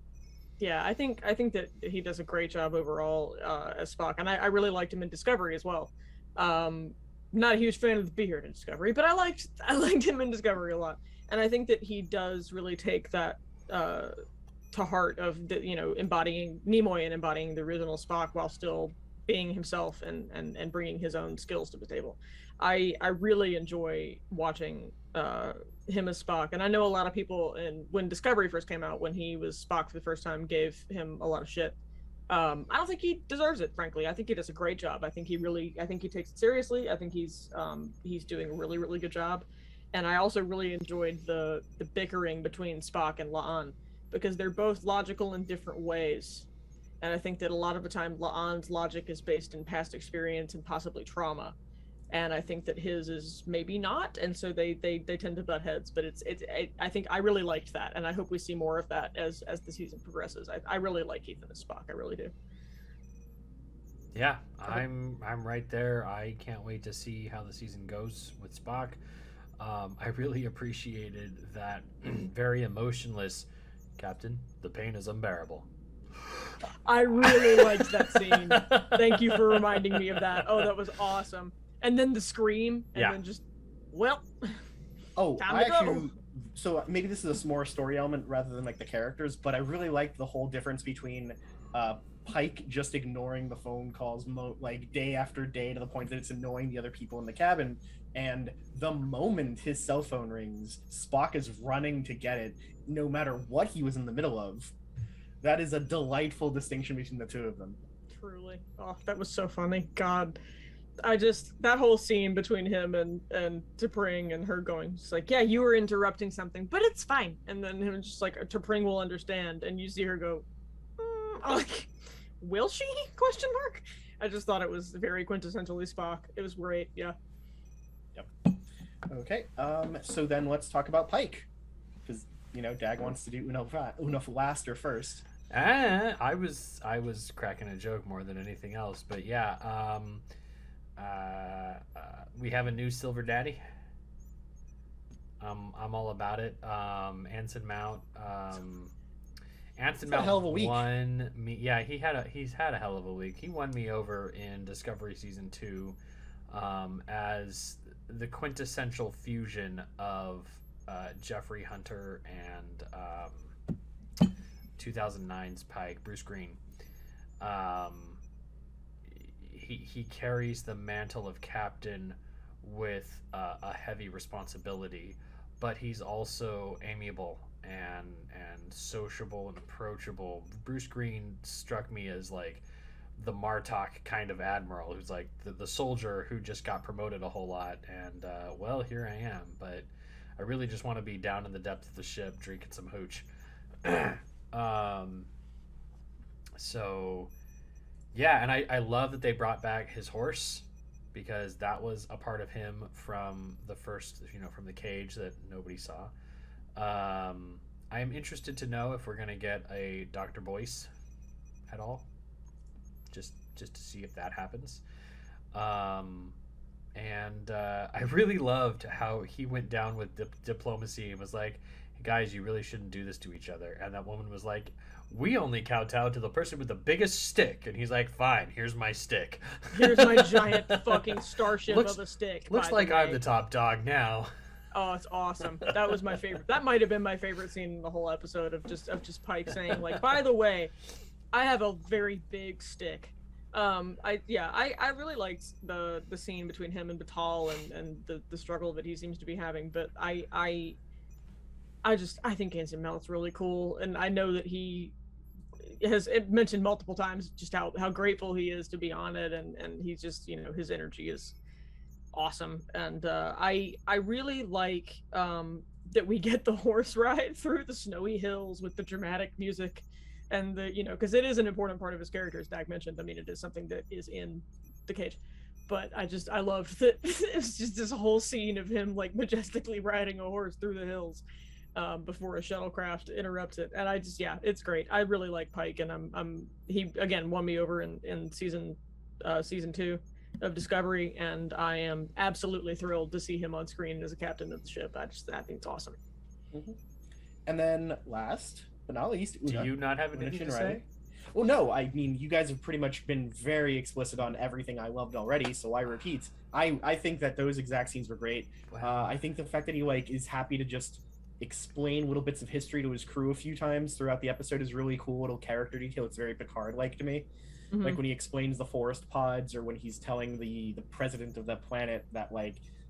A: Yeah, I think that he does a great job overall as Spock, and I really liked him in Discovery as well. Not a huge fan of the Beard in Discovery, but I liked him in Discovery a lot, and I think that he does really take that to heart of embodying Nimoy and embodying the original Spock while still being himself and bringing his own skills to the table. I really enjoy watching him as Spock, and I know a lot of people, when Discovery first came out, when he was Spock for the first time, gave him a lot of shit. I don't think he deserves it, frankly. I think he does a great job. I think he takes it seriously. I think he's doing a really, really good job. And I also really enjoyed the bickering between Spock and La'an, because they're both logical in different ways. And I think that a lot of the time La'an's logic is based in past experience and possibly trauma. And I think that his is maybe not, and so they tend to butt heads. But I think I really liked that, and I hope we see more of that as the season progresses. I really like Ethan as Spock. I really do.
B: Yeah, I'm right there. I can't wait to see how the season goes with Spock. I really appreciated that very emotionless Captain. The pain is unbearable.
A: I really liked that scene. Thank you for reminding me of that. Oh, that was awesome. And then the scream, and then just, well,
C: oh,
A: time
C: I
A: to
C: actually,
A: go.
C: So maybe this is a more story element rather than like the characters, but I really liked the whole difference between Pike just ignoring the phone calls like day after day to the point that it's annoying the other people in the cabin, and the moment his cell phone rings, Spock is running to get it, no matter what he was in the middle of. That is a delightful distinction between the two of them.
A: Truly. Oh, that was so funny. God. That whole scene between him and T'Pring and her going just like, yeah, you were interrupting something, but it's fine. And then him just like, T'Pring will understand, and you see her go, like, will she? Question mark. I just thought it was very quintessentially Spock. It was great. Yeah.
C: Yep. Okay. So then let's talk about Pike, because Dag wants to do Una Laster first.
B: I was cracking a joke more than anything else, but yeah. We have a new Silver Daddy. I'm all about it. Anson Mount. Anson Mount
C: hell of a week.
B: won me. Yeah, he's had a hell of a week. He won me over in Discovery Season 2 as the quintessential fusion of Jeffrey Hunter and 2009's Pike, Bruce Green. He carries the mantle of captain with a heavy responsibility, but he's also amiable and sociable and approachable. Bruce Green struck me as like the Martok kind of admiral who's like the soldier who just got promoted a whole lot, and well, here I am, but I really just want to be down in the depths of the ship drinking some hooch. So yeah, and I love that they brought back his horse, because that was a part of him from the first, from the cage that nobody saw. I'm interested to know if we're going to get a Dr. Boyce at all, just to see if that happens. And I really loved how he went down with diplomacy and was like, hey guys, you really shouldn't do this to each other. And that woman was like, we only kowtow to the person with the biggest stick. And he's like, fine, here's my stick.
A: Here's my giant fucking starship of a stick.
B: Looks like I'm the top dog now.
A: Oh, it's awesome. That was my favorite. That might have been my favorite scene in the whole episode of just Pike saying, like, by the way, I have a very big stick. I really liked the scene between him and Batal and the struggle that he seems to be having, but I think Anson Mount's really cool, and I know that he has mentioned multiple times just how grateful he is to be on it, and he's just, his energy is awesome. And I really like that we get the horse ride through the snowy hills with the dramatic music, and because it is an important part of his character, as Dak mentioned. I mean, it is something that is in the cage. But I loved that it's just this whole scene of him like majestically riding a horse through the hills before a shuttlecraft interrupts it. And it's great. I really like Pike, and he again won me over in season 2 of Discovery, and I am absolutely thrilled to see him on screen as a captain of the ship. I think it's awesome.
C: Mm-hmm. And then last but not least, Una,
B: do you not have anything to say?
C: Well, no, I mean, you guys have pretty much been very explicit on everything I loved already, so I repeat. I think that those exact scenes were great. Wow. I think the fact that he is happy to just explain little bits of history to his crew a few times throughout the episode is really cool little character detail. It's very Picard-like to me. Mm-hmm. Like when he explains the forest pods, or when he's telling the president of the planet that,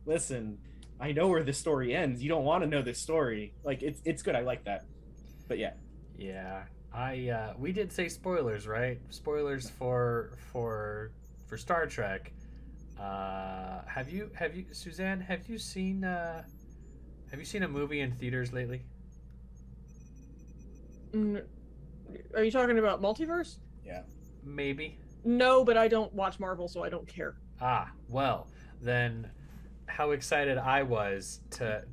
C: listen, I know where this story ends. You don't want to know this story. It's good. I like that. But yeah.
B: Yeah. We did say spoilers, right? Spoilers for Star Trek. Have you Suzanne? Have you seen a movie in theaters lately?
A: Are you talking about multiverse?
C: Yeah.
B: Maybe.
A: No, but I don't watch Marvel, so I don't care.
B: Ah, well, then how excited I was to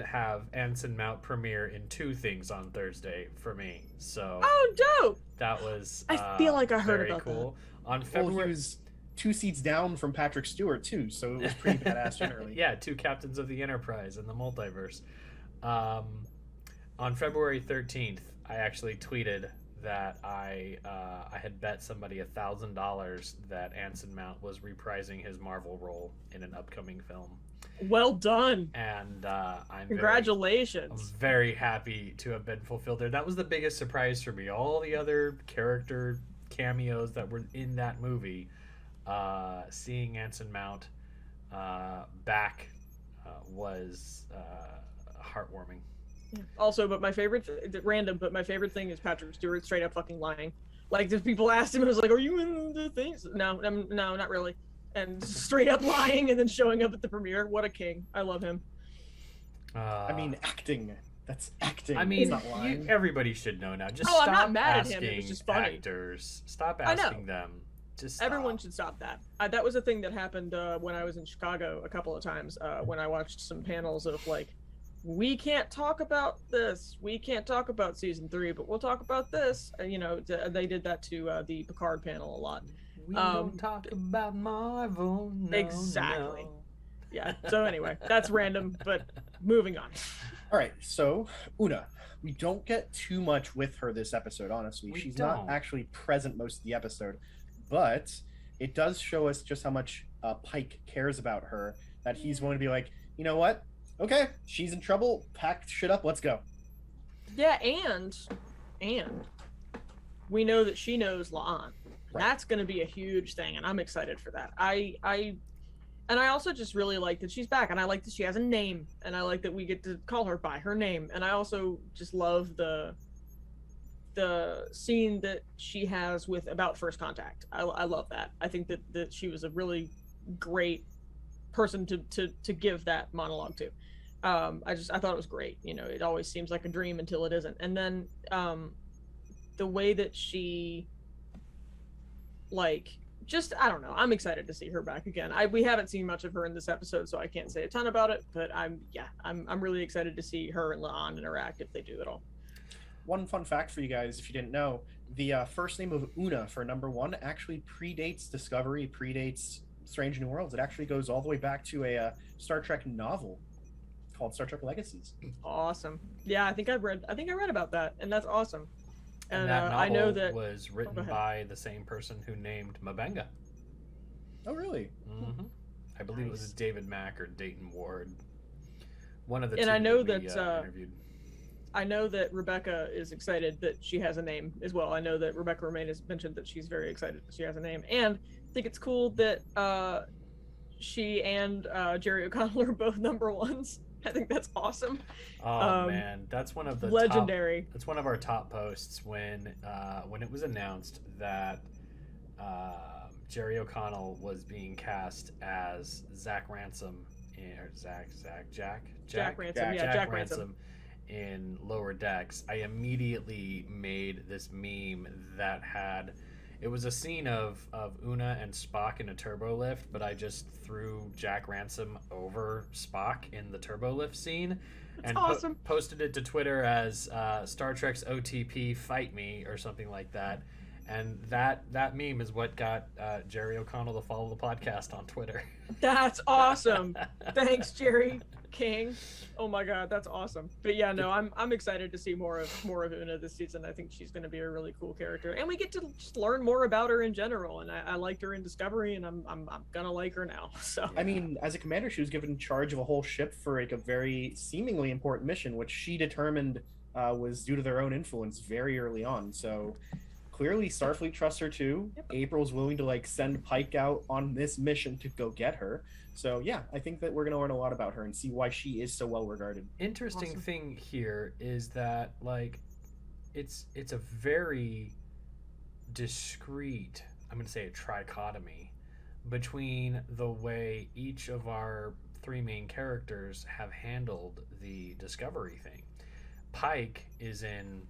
B: have Anson Mount premiere in 2 things on Thursday for me. So
A: dope.
B: That was
A: I feel like I heard about
B: cool.
A: That.
B: On February,
C: he was 2 seats down from Patrick Stewart too, so it was pretty badass generally.
B: Yeah, 2 captains of the Enterprise in the multiverse. On February 13th, I actually tweeted that I had bet somebody $1,000 that Anson Mount was reprising his Marvel role in an upcoming film.
A: Well done.
B: And
A: congratulations.
B: I'm very happy to have been fulfilled there. That was the biggest surprise for me. All the other character cameos that were in that movie, seeing Anson Mount back was heartwarming.
A: Also, but my favorite thing is Patrick Stewart straight up fucking lying. Like, if people asked him, it was like, "Are you in the things?" No, not really. And straight up lying and then showing up at the premiere. What a king! I love him.
C: I mean, acting. That's acting.
B: I mean,
C: not lying.
B: Everybody should know now. Just
A: I'm
B: stop
A: not mad
B: asking
A: at him. It was just funny.
B: Actors. Stop asking them. Just stop.
A: Everyone should stop that. That was a thing that happened when I was in Chicago a couple of times. When I watched some panels of we can't talk about this. We can't talk about season 3, but we'll talk about this. They did that to the Picard panel a lot.
B: We don't talk about Marvel. No,
A: exactly.
B: No.
A: Yeah. So anyway, that's random, but moving on.
C: All right. So Una, we don't get too much with her this episode. Honestly, she's not actually present most of the episode, but it does show us just how much Pike cares about her. That he's going to be like, you know what? Okay, she's in trouble. Pack shit up. Let's go.
A: Yeah, and we know that she knows La'an. Right. That's going to be a huge thing, and I'm excited for that. I also just really like that she's back, and I like that she has a name, and I like that we get to call her by her name. And I also just love the scene that she has with about first contact. I love that. I think that she was a really great person to give that monologue to. I thought it was great. It always seems like a dream until it isn't. And then the way that she I don't know. I'm excited to see her back again. We haven't seen much of her in this episode, so I can't say a ton about it, but I'm really excited to see her and La'an interact if they do at all.
C: One fun fact for you guys, if you didn't know, the first name of Una for number 1 actually predates Discovery, predates Strange New Worlds. It actually goes all the way back to a Star Trek novel called Star Trek Legacies.
A: Awesome. Yeah, I think I read about that, and that's awesome.
B: And that novel I know that was written by the same person who named Mabenga.
C: Oh, really?
B: Mm-hmm. I believe it was David Mack or Dayton Ward. One of the two.
A: And I know
B: that
A: interviewed. I know that Rebecca is excited that she has a name as well. I know that Rebecca Romaine has mentioned that she's very excited that she has a name, and I think it's cool that she and Jerry O'Connell are both number 1s I think that's awesome.
B: Oh man, that's one of the
A: legendary.
B: That's one of our top posts when it was announced that Jerry O'Connell was being cast as Jack Ransom in Lower Decks. I immediately made this meme that had, it was a scene of Una and Spock in a turbo lift, but I just threw Jack Ransom over Spock in the turbo lift scene.
A: That's
B: and
A: awesome.
B: Posted it to Twitter as Star Trek's OTP Fight Me or something like that. And that meme is what got Jerry O'Connell to follow the podcast on Twitter.
A: That's awesome. Thanks, Jerry King. Oh my God, that's awesome. But yeah, no, I'm excited to see more of Una this season. I think she's going to be a really cool character, and we get to just learn more about her in general. And I liked her in Discovery, and I'm gonna like her now. So
C: I mean, as a commander, she was given charge of a whole ship for like a very seemingly important mission, which she determined was due to their own influence very early on. So clearly Starfleet trusts her too. Yep. April's willing to like send Pike out on this mission to go get her. So yeah, I think that we're going to learn a lot about her and see why she is so well regarded.
B: Interesting thing here is that like it's a very discreet, I'm going to say a trichotomy between the way each of our three main characters have handled the Discovery thing. Pike is in,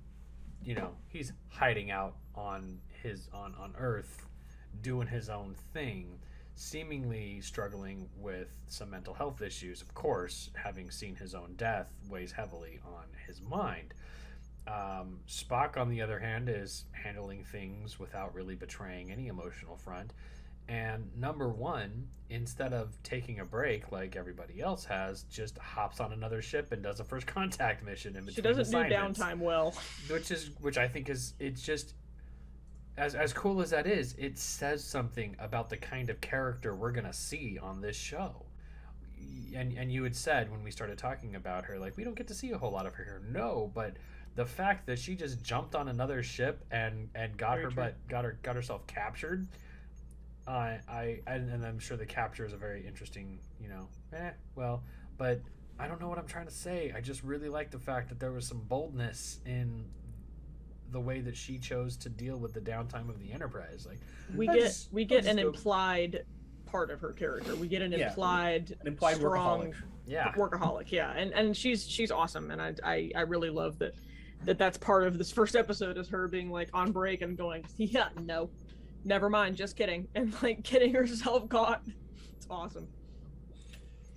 B: he's hiding out on Earth, doing his own thing, seemingly struggling with some mental health issues. Of course, having seen his own death weighs heavily on his mind. Spock, on the other hand, is handling things without really betraying any emotional front. And number one, instead of taking a break like everybody else has, just hops on another ship and does a first contact mission in between.
A: She doesn't do downtime well.
B: Which I think it's just as cool as that is, it says something about the kind of character we're gonna see on this show. And you had said when we started talking about her, like, we don't get to see a whole lot of her here. No, but the fact that she just jumped on another ship and got herself captured. And I'm sure the capture is a very interesting, but I don't know what I'm trying to say. I just really like the fact that there was some boldness in the way that she chose to deal with the downtime of the Enterprise. Like
A: we get an implied part of her character. We get an implied strong workaholic. Yeah, and she's awesome, and I really love that's part of this first episode is her being like on break and going, yeah, no. Never mind, just kidding, and like getting herself caught. It's awesome.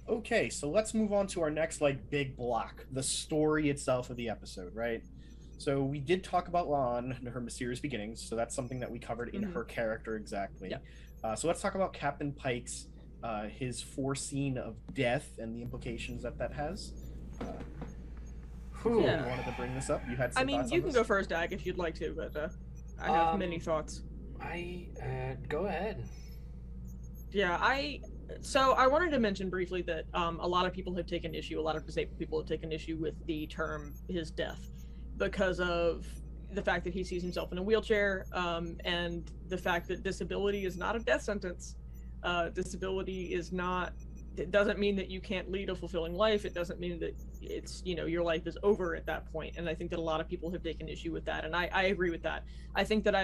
C: Okay, so let's move on to our next like big block, the story itself of the episode, right? So we did talk about La'an and her mysterious beginnings, so that's something that we covered in her character exactly. Yeah. So let's talk about Captain Pike's his foreseen of death and the implications that has. You wanted to bring this up? You had some thoughts
A: you
C: on
A: can
C: this?
A: go first, Dag, if you'd like to, but I have many thoughts.
B: Go ahead.
A: Yeah, I wanted to mention briefly that a lot of people have taken issue, a lot of disabled people have taken issue with the term his death because of the fact that he sees himself in a wheelchair, and the fact that disability is not a death sentence. Disability is not, it doesn't mean that you can't lead a fulfilling life. It doesn't mean that it's, your life is over at that point. And I think that a lot of people have taken issue with that. And I agree with that. I think that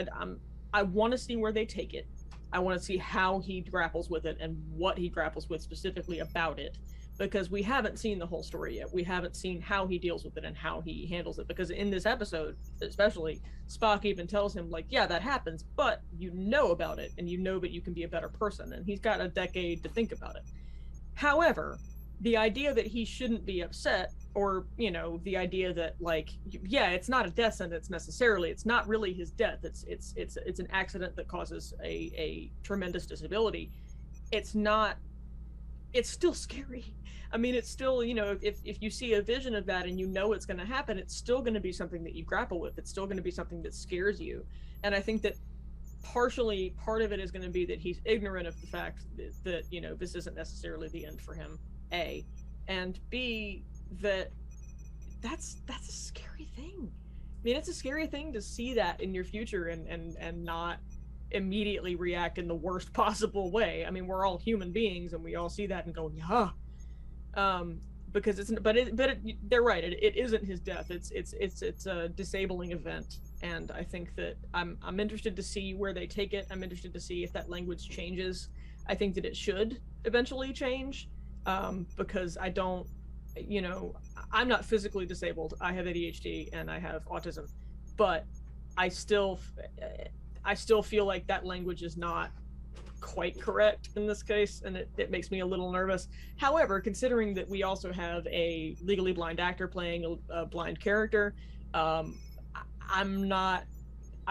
A: I want to see where they take it. I want to see how he grapples with it and what he grapples with specifically about it, because we haven't seen the whole story yet. We haven't seen how he deals with it and how he handles it, because in this episode, especially, Spock even tells him, like, yeah, that happens, but you know about it and you know that you can be a better person, and he's got a decade to think about it. However, the idea that he shouldn't be upset, or, the idea that, like, yeah, it's not a death sentence necessarily. It's not really his death. It's an accident that causes a tremendous disability. It's still scary. I mean, it's still, if you see a vision of that and you know it's going to happen, it's still going to be something that you grapple with. It's still going to be something that scares you. And I think that part of it is going to be that he's ignorant of the fact that this isn't necessarily the end for him, A, and B, that's a scary thing. I mean, it's a scary thing to see that in your future and not immediately react in the worst possible way. I mean, we're all human beings and we all see that and go, yeah. because they're right. It isn't his death. It's a disabling event, and I think that I'm interested to see where they take it. I'm interested to see if that language changes. I think that it should eventually change, because I don't, I'm not physically disabled. I have ADHD and I have autism, but I still feel like that language is not quite correct in this case, and it makes me a little nervous. However, considering that we also have a legally blind actor playing a blind character, I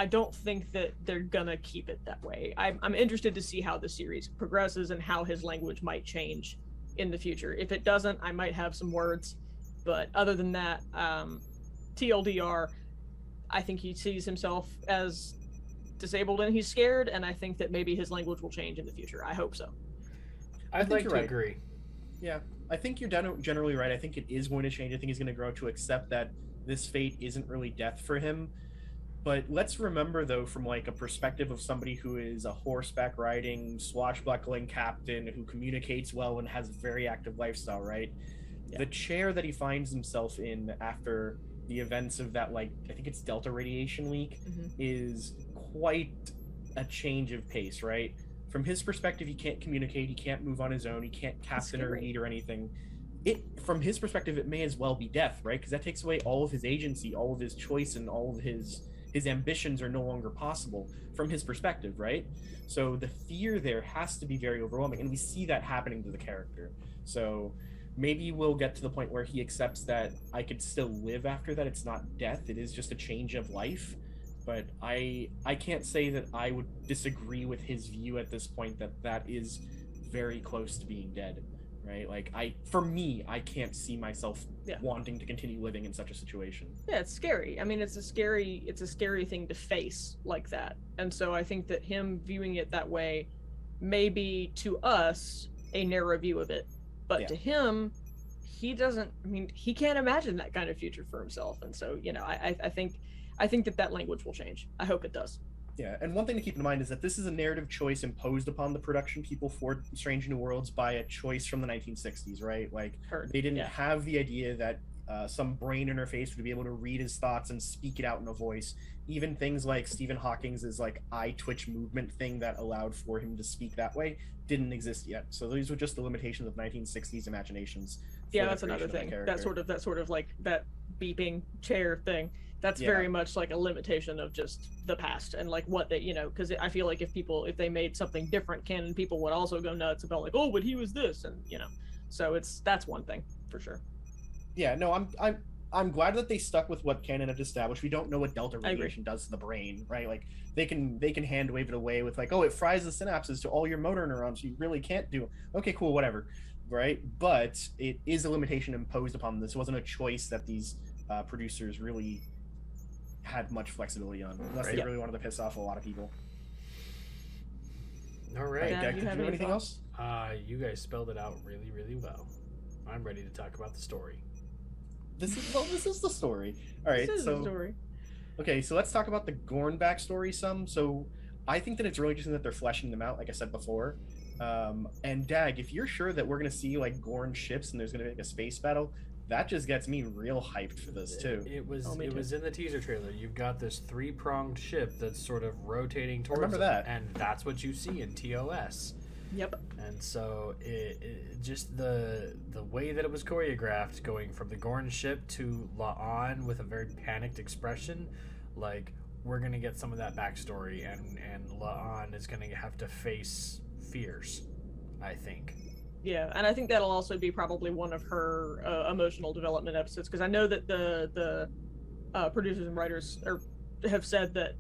A: don't think that they're gonna keep it that way. I'm interested to see how the series progresses and how his language might change in the future. If it doesn't, I might have some words, but other than that, TLDR, I think he sees himself as disabled and he's scared, and I think that maybe his language will change in the future. I hope so.
B: I'd like to agree.
C: Yeah, I think you're generally right. I think it is going to change. I think he's going to grow to accept that this fate isn't really death for him. But let's remember, though, from like a perspective of somebody who is a horseback riding, swashbuckling captain who communicates well and has a very active lifestyle, right? Yeah. The chair that he finds himself in after the events of that, like, I think it's Delta radiation week, is quite a change of pace, right? From his perspective, he can't communicate, he can't move on his own, he can't captain or lead or anything. From his perspective, it may as well be death, right? Because that takes away all of his agency, all of his choice, and all of his ambitions are no longer possible from his perspective, right? So the fear there has to be very overwhelming, and we see that happening to the character. So maybe we'll get to the point where he accepts that I could still live after that. It's not death, it is just a change of life. But I can't say that I would disagree with his view at this point that is very close to being dead, right? Like, for me, I can't see myself wanting to continue living in such a situation.
A: Yeah, it's scary. I mean, it's a scary thing to face like that. And so I think that him viewing it that way may be, to us, a narrow view of it. But to him, he can't imagine that kind of future for himself. And so, I think that language will change. I hope it does.
C: Yeah, and one thing to keep in mind is that this is a narrative choice imposed upon the production people for Strange New Worlds by a choice from the 1960s, right? Like, they didn't have the idea that some brain interface would be able to read his thoughts and speak it out in a voice. Even things like Stephen Hawking's like eye twitch movement thing that allowed for him to speak that way didn't exist yet. So these were just the limitations of 1960s imaginations.
A: Yeah, that's another thing. That sort of like that beeping chair thing. That's very much like a limitation of just the past and like what they, because I feel like if they made something different, canon people would also go nuts about like, oh, but he was this, and so that's one thing for sure.
C: Yeah, no, I'm glad that they stuck with what canon had established. We don't know what delta radiation does to the brain, right? Like they can hand wave it away with like, oh, it fries the synapses to all your motor neurons. You really can't do. Okay, cool, whatever, right? But it is a limitation imposed upon them. This wasn't a choice that these producers really had much flexibility on, unless they really wanted to piss off a lot of people.
B: All right,
C: Dad, did you have anything else?
B: You guys spelled it out really, really well. I'm ready to talk about the story.
C: This is the story. All right,
A: the story.
C: Okay, so let's talk about the Gorn backstory some. So I think that it's really interesting that they're fleshing them out, like I said before. And Dag, if you're sure that we're gonna see like Gorn ships and there's gonna be like a space battle, that just gets me real hyped for this too.
B: It was in the teaser trailer. You've got this 3-pronged ship that's sort of rotating towards
C: remember that,
B: and that's what you see in TOS.
A: Yep.
B: And so it just the way that it was choreographed, going from the Gorn ship to La'an with a very panicked expression, like we're gonna get some of that backstory, and La'an is gonna have to face fears, I think.
A: Yeah, and I think that'll also be probably one of her emotional development episodes, because I know that the producers and writers have said that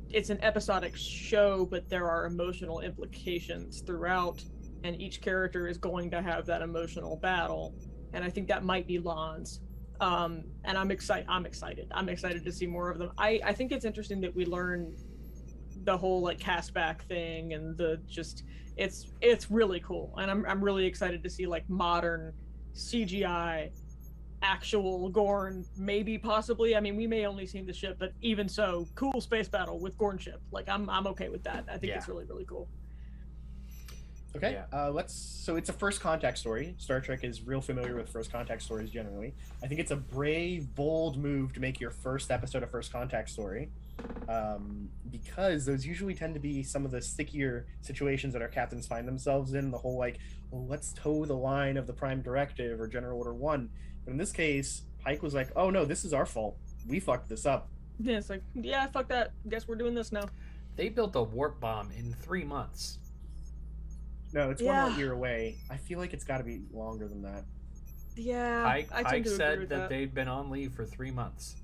A: it's an episodic show, but there are emotional implications throughout, and each character is going to have that emotional battle, and I think that might be Lon's. And I'm excited. I'm excited to see more of them. I think it's interesting that we learn the whole like cast back thing, and it's really cool, and I'm really excited to see like modern CGI actual Gorn, maybe possibly. I mean, we may only see the ship, but even so, cool space battle with Gorn ship. Like I'm okay with that. I think it's really, really cool.
C: Okay.
B: Yeah.
C: So it's a first contact story. Star Trek is real familiar with first contact stories generally. I think it's a brave, bold move to make your first episode a first contact story, because those usually tend to be some of the stickier situations that our captains find themselves in. The whole like, well, let's toe the line of the Prime Directive or General Order 1. But in this case, Pike was like, oh no, this is our fault. We fucked this up.
A: Yeah, it's like, yeah, fuck that. Guess we're doing this now.
B: They built a warp bomb in 3 months.
C: No, it's
A: Yeah.
C: one light year away. I feel like it's got to be longer than that.
A: Yeah,
B: Pike
A: I tend to agree
B: said
A: with
B: that they'd been on leave for 3 months.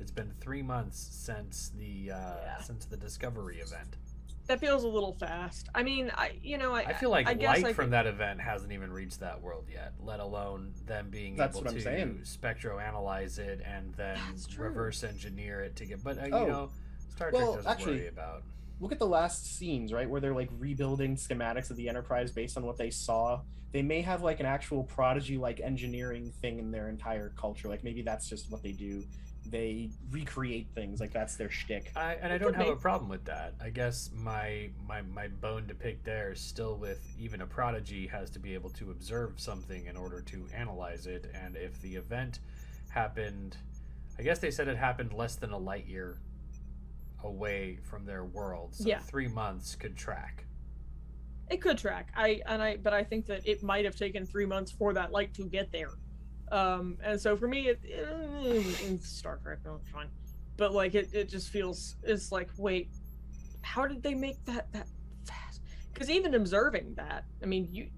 B: It's been 3 months since the Discovery event.
A: That feels a little fast. I mean, I
B: feel like
A: I guess
B: light from that event hasn't even reached that world yet, let alone them being
C: That's
B: able
C: what I'm
B: to
C: saying.
B: spectroanalyze it and then
A: That's true.
B: reverse engineer it to get. But you
C: Oh.
B: know, Star Trek
C: Well,
B: doesn't
C: actually,
B: worry about.
C: Look at the last scenes, right, where they're like rebuilding schematics of the Enterprise based on what they saw. They may have like an actual prodigy like engineering thing in their entire culture. Like maybe that's just what they do. They recreate things, like that's their shtick.
B: I don't have a problem with that. I guess my bone to pick there is still with even a prodigy has to be able to observe something in order to analyze it. And if the event happened, I guess they said it happened less than a light year away from their world, so
A: Yeah.
B: 3 months could track.
A: It could track. But I think that it might have taken 3 months for that light to get there. And so for me, it's Star Trek, no, it's fine. But like it just feels, it's like, wait, how did they make that fast? Because even observing that, I mean,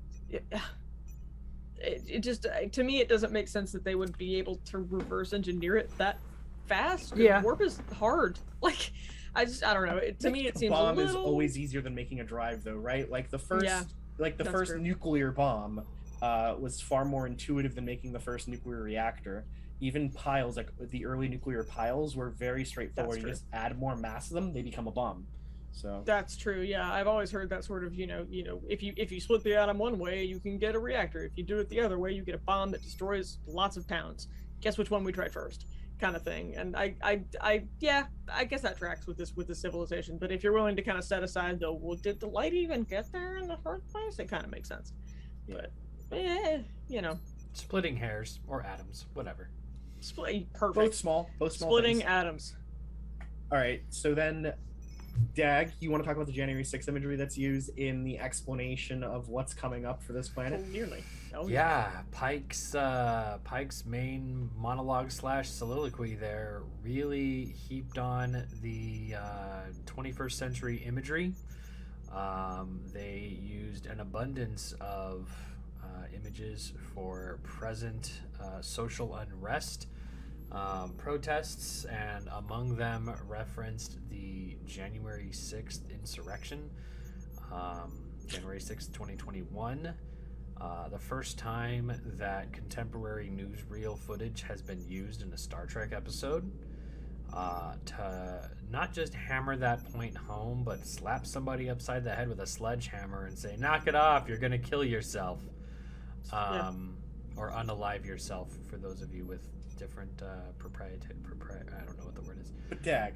A: it just, to me, it doesn't make sense that they would be able to reverse engineer it that fast.
B: Yeah.
A: Warp is hard. Like, I don't know. To me, it seems
C: bomb
A: a little...
C: is always easier than making a drive, though, right? Like the first,
A: Yeah,
C: the
A: that's
C: first
A: true.
C: nuclear bomb was far more intuitive than making the first nuclear reactor. Even piles, like the early nuclear piles, were very straightforward.
A: That's
C: You
A: true.
C: just add more mass to them, they become a bomb. So
A: That's true. Yeah, I've always heard that sort of, if you split the atom one way, you can get a reactor. If you do it the other way, you get a bomb that destroys lots of towns. Guess which one we tried first, kind of thing. And I guess that tracks with the civilization. But if you're willing to kind of set aside the, well, did the light even get there in the first place? It kind of makes sense. But
B: Splitting hairs or atoms, whatever.
A: perfect.
C: both small
A: Splitting
C: things.
A: atoms.
C: All right, so then, Dag, you want to talk about the January 6th imagery that's used in the explanation of what's coming up for this planet?
A: Nearly. Oh,
B: Yeah, Pike's main monologue / soliloquy there really heaped on the 21st century imagery. They used an abundance of images for present social unrest, protests, and among them referenced the January 6th insurrection, January 6th, 2021. The first time that contemporary newsreel footage has been used in a Star Trek episode, to not just hammer that point home, but slap somebody upside the head with a sledgehammer and say, knock it off, you're going to kill yourself. Or unalive yourself, for those of you with different I don't know what the word is.
C: But Dag,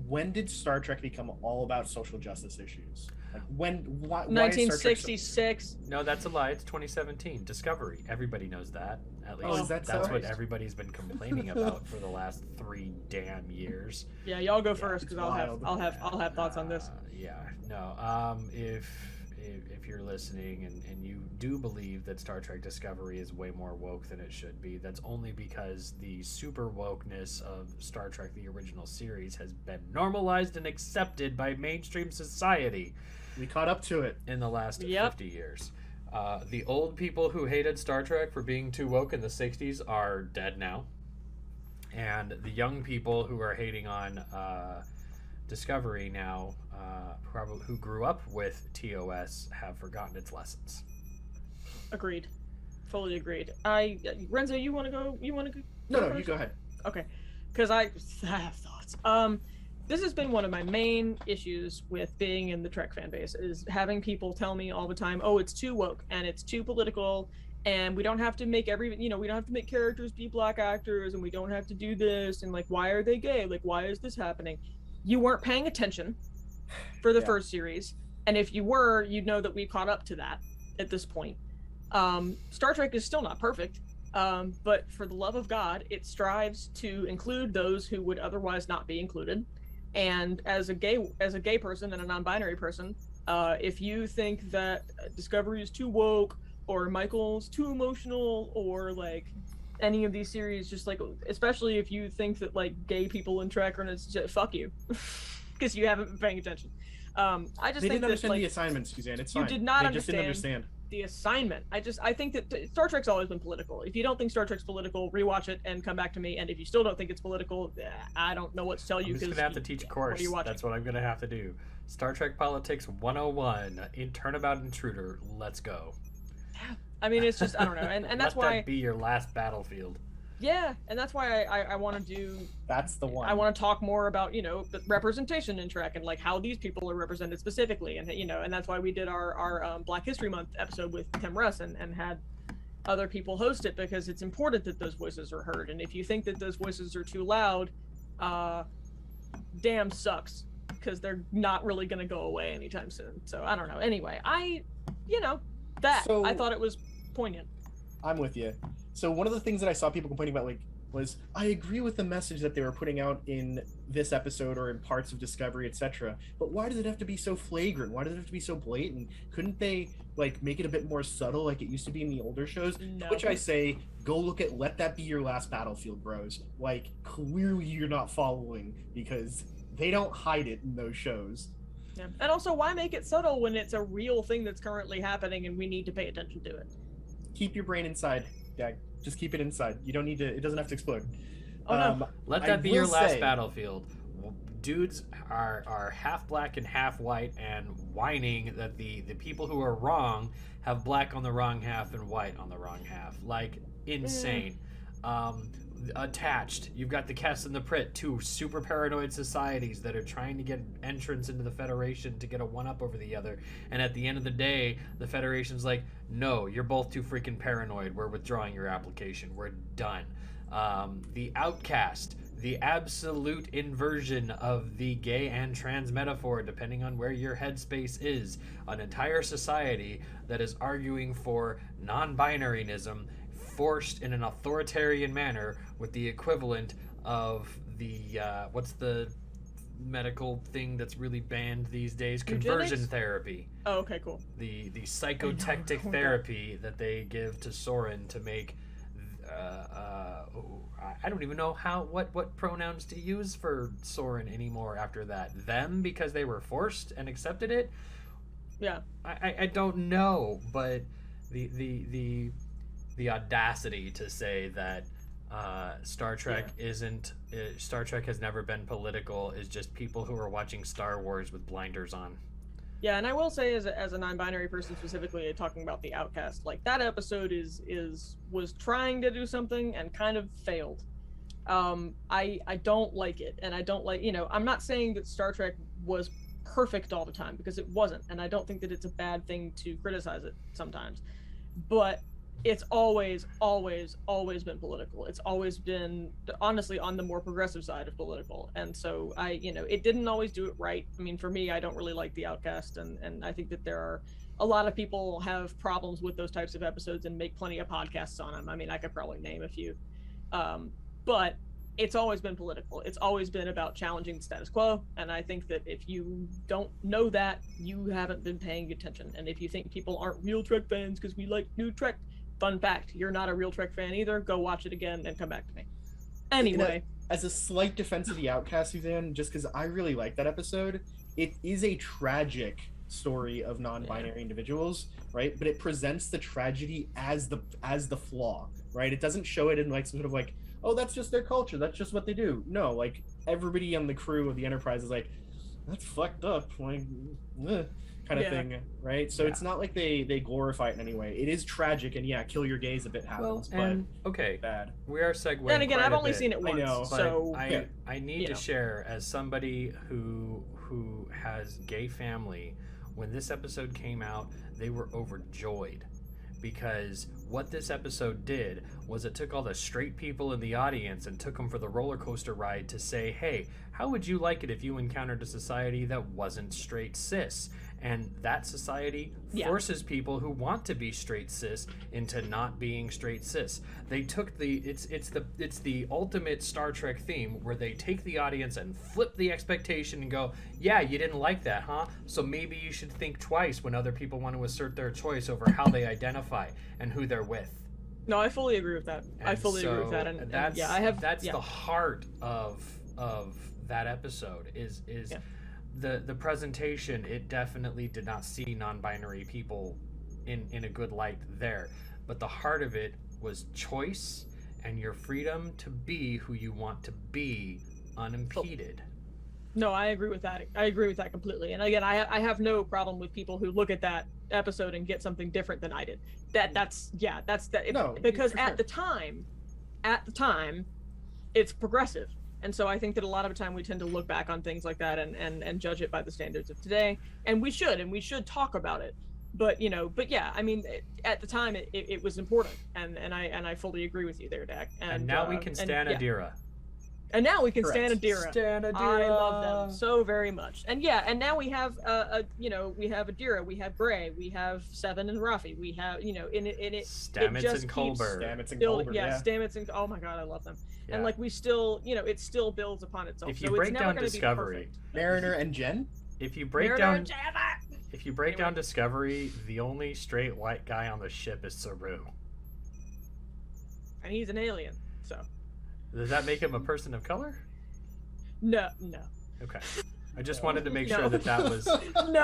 C: when did Star Trek become all about social justice issues? Like why is Star Trek
A: 1966.
B: No, that's a lie. It's 2017. Discovery. Everybody knows that. At least
C: Oh, is that
B: that's
C: so?
B: what everybody's been complaining about for the last 3 damn years.
A: Yeah, y'all go first because
C: wild.
A: I'll have thoughts on this.
B: If you're listening and you do believe that Star Trek Discovery is way more woke than it should be, that's only because the super wokeness of Star Trek the original series has been normalized and accepted by mainstream society.
C: We caught up to it
B: In the last
A: Yep.
B: 50 years. The old people who hated Star Trek for being too woke in the 60s are dead now. And the young people who are hating on Discovery now, probably who grew up with TOS, have forgotten its lessons.
A: Agreed. Fully agreed. Renzo, you want to go?
C: No, you go ahead.
A: Okay, because I have thoughts. This has been one of my main issues with being in the Trek fan base, is having people tell me all the time, oh, it's too woke and it's too political, and we don't have to make we don't have to make characters be black actors, and we don't have to do this, and like, why are they gay? Like, why is this happening? You weren't paying attention for the
C: Yeah.
A: first series. And if you were, you'd know that we caught up to that at this point. Star Trek is still not perfect, but for the love of God, it strives to include those who would otherwise not be included. And as a gay person and a non-binary person, if you think that Discovery is too woke, or Michael's too emotional, or like any of these series, just like, especially if you think that like gay people in Trek are just, fuck you, because you haven't been paying attention. I just
C: they
A: think
C: didn't understand
A: like,
C: the assignment, Suzanne. It's
A: you
C: fine.
A: did not
C: they just didn't understand
A: the assignment. I think that Star Trek's always been political. If you don't think Star Trek's political, rewatch it and come back to me. And if you still don't think it's political, I don't know what to tell you.
B: I'm just gonna have to teach a course. That's what I'm gonna have to do. Star Trek Politics 101 in Turnabout Intruder. Let's go.
A: I mean, it's just, I don't know, and that's why.
B: Let that be your last battlefield.
A: Yeah, and that's why I want to do.
C: That's the one.
A: I want to talk more about, the representation in Trek and like how these people are represented specifically, and and that's why we did our Black History Month episode with Tim Russ and had other people host it, because it's important that those voices are heard. And if you think that those voices are too loud, damn sucks, because they're not really going to go away anytime soon. So I don't know. Anyway, I thought it was poignant.
C: I'm with you. So one of the things that I saw people complaining about was, I agree with the message that they were putting out in this episode or in parts of Discovery, etc. But why does it have to be so flagrant? Why does it have to be so blatant? Couldn't they make it a bit more subtle like it used to be in the older shows?
A: No.
C: Which I say, go look at Let That Be Your Last Battlefield, bros. Clearly you're not following, because they don't hide it in those shows.
A: Yeah. And also, why make it subtle when it's a real thing that's currently happening and we need to pay attention to it?
C: Keep your brain inside. Yeah, just keep it inside. You don't need to. It doesn't have to explode.
A: Oh, no.
B: Let that be your last battlefield. Dudes are half black and half white, and whining that the people who are wrong have black on the wrong half and white on the wrong half. Insane. Attached, you've got the Kess and the Prit, two super paranoid societies that are trying to get entrance into the Federation to get a one-up over the other, and at the end of the day, the Federation's like, no, you're both too freaking paranoid, we're withdrawing your application, we're done. The Outcast, the absolute inversion of the gay and trans metaphor, depending on where your headspace is, an entire society that is arguing for non-binaryism forced in an authoritarian manner with the equivalent of the what's the medical thing that's really banned these days? Conversion therapy.
A: Oh, okay, cool.
B: The psychotectic therapy that they give to Soren to make I don't even know what pronouns to use for Soren anymore after that. Them, because they were forced and accepted it?
A: Yeah.
B: I don't know, but the audacity to say that Star Trek Star Trek has never been political is just people who are watching Star Wars with blinders on.
A: Yeah, and I will say, as a non-binary person specifically, talking about the Outcast, that episode was trying to do something and kind of failed. I don't like it, and I don't like, I'm not saying that Star Trek was perfect all the time, because it wasn't, and I don't think that it's a bad thing to criticize it sometimes, but it's always been political. It's always been, honestly, on the more progressive side of political. And so it didn't always do it right. I mean, for me, I don't really like The Outcast. And I think that there are a lot of people have problems with those types of episodes and make plenty of podcasts on them. I mean, I could probably name a few. But it's always been political. It's always been about challenging the status quo. And I think that if you don't know that, you haven't been paying attention. And if you think people aren't real Trek fans because we like new Trek, fun fact, you're not a real Trek fan either. Go watch it again and come back to me. Anyway.
C: As a slight defense of The Outcast, Suzanne, just because I really like that episode, it is a tragic story of non-binary individuals, right? But it presents the tragedy as the flaw, right? It doesn't show it in sort of oh, that's just their culture, that's just what they do. No, everybody on the crew of the Enterprise is that's fucked up, kind of thing, right? So it's not like they glorify it in any way. It is tragic, and kill your gays if it happens,
B: okay,
C: bad.
B: We are segueing.
A: And again, I've only
B: bit.
A: seen it once,
C: I know,
A: so
B: I need to share, as somebody who has gay family, when this episode came out, they were overjoyed. Because what this episode did was it took all the straight people in the audience and took them for the roller coaster ride to say, hey, how would you like it if you encountered a society that wasn't straight cis? And that society forces people who want to be straight cis into not being straight cis. They took it's the ultimate Star Trek theme where they take the audience and flip the expectation and go, yeah, you didn't like that, huh? So maybe you should think twice when other people want to assert their choice over how they identify and who they're with.
A: No, I fully agree with that.
B: And
A: I fully agree with that. And yeah, I have.
B: That's the heart of that episode is the presentation. It definitely did not see non-binary people in a good light there, but the heart of it was choice and your freedom to be who you want to be unimpeded.
A: No, I agree with that. I agree with that completely. And again, I have no problem with people who look at that episode and get something different than I did. That's because at the time, it's progressive. And so I think that a lot of the time we tend to look back on things like that and judge it by the standards of today. And we should talk about it. But yeah, I mean, at the time it was important, and I fully agree with you there, Dak. And
B: now we can stand Adira.
A: And now we can stand Adira.
B: Stand Adira.
A: I love them so very much. And yeah, and now we have we have Adira, we have Gray, we have Seven and Rafi, we have in it
B: Stamets and Colbert.
A: Stamets and oh my god, I love them. Yeah. And like we still it still builds upon itself.
B: If you break down Discovery,
C: Mariner and Jen.
B: If you break down Discovery, the only straight white guy on the ship is Saru.
A: And he's an alien, so.
B: Does that make him a person of color?
A: No.
B: Okay. I just wanted to make sure that was.
A: No.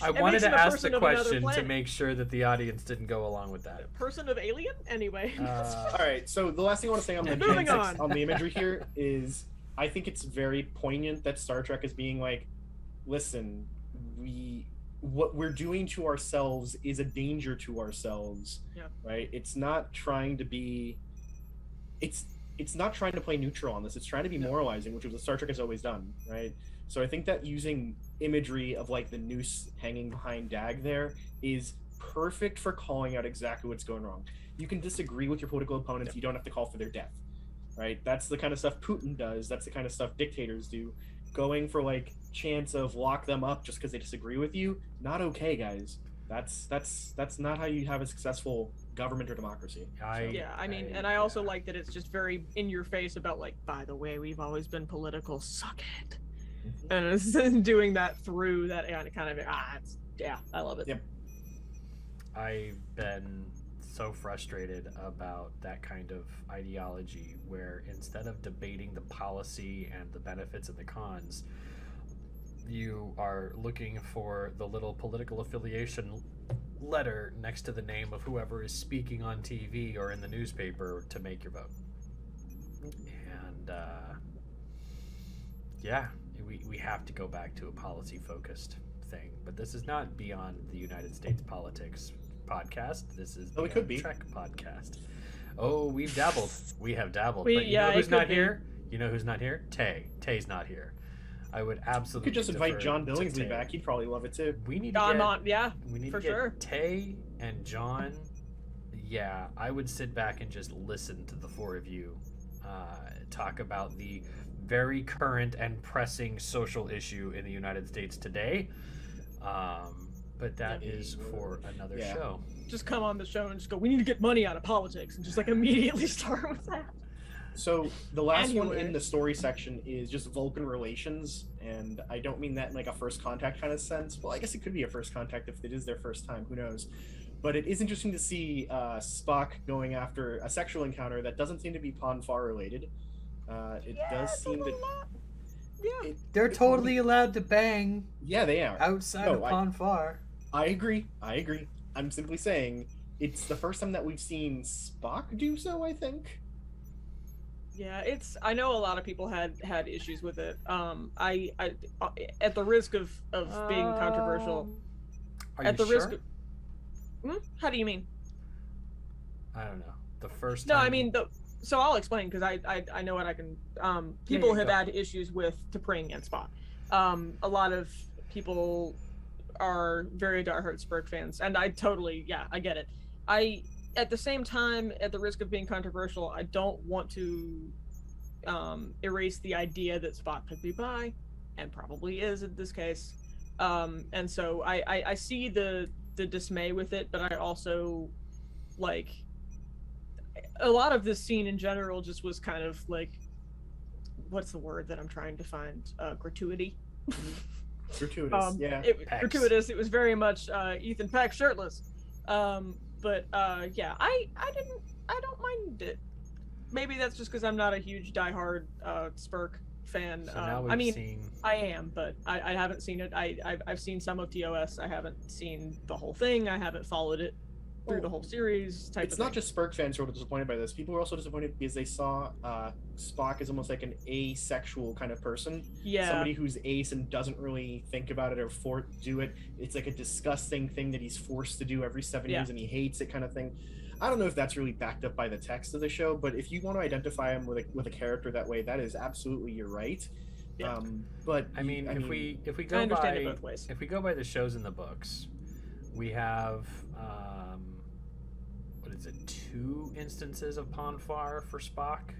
B: I wanted to ask the question to make sure that the audience didn't go along with that.
A: Person of alien? Anyway.
C: All right. So the last thing I want to say on the imagery here is I think it's very poignant that Star Trek is being like, listen, what we're doing to ourselves is a danger to ourselves.
A: Yeah.
C: Right? It's not trying to be. It's not trying to play neutral on this. It's trying to be moralizing, which is what Star Trek has always done, right? So I think that using imagery of like the noose hanging behind Dag there is perfect for calling out exactly what's going wrong. You can disagree with your political opponents. You don't have to call for their death, right? That's the kind of stuff Putin does. That's the kind of stuff dictators do. Going for like chance of lock them up just because they disagree with you, not okay, guys. That's not how you have a successful government or democracy.
A: I also like that it's just very in your face about like, by the way, we've always been political, suck it. And it's doing that through that kind of I love it.
C: Yep.
B: I've been so frustrated about that kind of ideology where instead of debating the policy and the benefits and the cons, you are looking for the little political affiliation letter next to the name of whoever is speaking on TV or in the newspaper to make your vote. And we have to go back to a policy-focused thing. But this is not Beyond the United States Politics podcast. This is
C: it could be
B: Trek podcast. Oh, we've dabbled. We have dabbled. But you know who's not here? You know who's not here? Tay's not here. I would absolutely.
C: You could just invite John Billingsley back. He'd probably love it too.
B: We need to get,
A: we need
B: for
A: to get sure.
B: Tay and John. Yeah, I would sit back and just listen to the four of you talk about the very current and pressing social issue in the United States today. But that is for another show.
A: Just come on the show and just go, we need to get money out of politics, and just like immediately start with that.
C: So the last one in the story section is just Vulcan relations, and I don't mean that in like a first contact kind of sense. Well, I guess it could be a first contact if it is their first time, who knows. But it is interesting to see Spock going after a sexual encounter that doesn't seem to be Pon farr related. It does seem that
B: they're totally allowed to bang.
C: Yeah, they are.
B: Outside of Pon farr.
C: I agree. I'm simply saying it's the first time that we've seen Spock do so, I think.
A: Yeah, I know a lot of people had issues with it. I at the risk of being controversial.
B: Are you sure?
A: How do you mean?
B: I don't know. The first
A: time.
B: No,
A: I mean so I'll explain because I know what I can. People have had issues with T'Pring and Spock. A lot of people are very diehard Spock fans, and I totally I get it. At the same time, at the risk of being controversial, I don't want to erase the idea that Spock could be bi, and probably is in this case. And so I see the dismay with it, but I also like a lot of this scene in general just was kind of like, what's the word that I'm trying to find? Gratuity.
C: Gratuitous, yeah.
A: Gratuitous. It was very much Ethan Peck shirtless. But yeah, I don't mind it. Maybe that's just because I'm not a huge diehard Spurk fan.
B: So now
A: I mean,
B: seen...
A: I am, but I haven't seen it. I've seen some of TOS. I haven't seen the whole thing. I haven't followed it through the whole series.
C: It's not just Spurk fans who are disappointed by this. People were also disappointed because they saw Spock as almost like an asexual kind of person.
A: Yeah.
C: Somebody who's ace and doesn't really think about it or do it. It's like a disgusting thing that he's forced to do every 7 years and he hates it kind of thing. I don't know if that's really backed up by the text of the show, but if you want to identify him with a character that way, that is absolutely, you're right.
A: Yeah.
C: But
B: I mean, if we go
A: I understand
B: by
A: it both ways.
B: if we go by the shows in the books, we have what is it, 2 instances of Ponfar for Spock,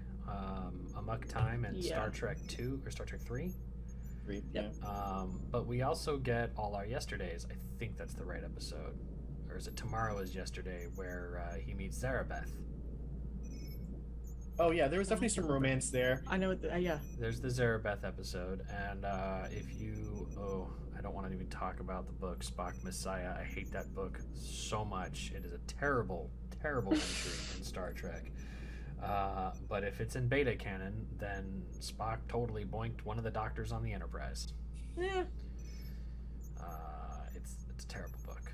B: Amok Time and Star Trek 2 or Star Trek 3.
C: Yeah.
B: But we also get All Our Yesterdays. I think that's the right episode. Or is it Tomorrow is Yesterday, where he meets Zarabeth?
C: Oh yeah, there was definitely some romance there.
A: I know. Yeah.
B: There's the Zarabeth episode, and if you... Oh, I don't want to even talk about the book, Spock Messiah. I hate that book so much. It is a terrible, terrible entry in Star Trek. But if it's in beta canon, then Spock totally boinked one of the doctors on the Enterprise.
A: Yeah.
B: It's a terrible book.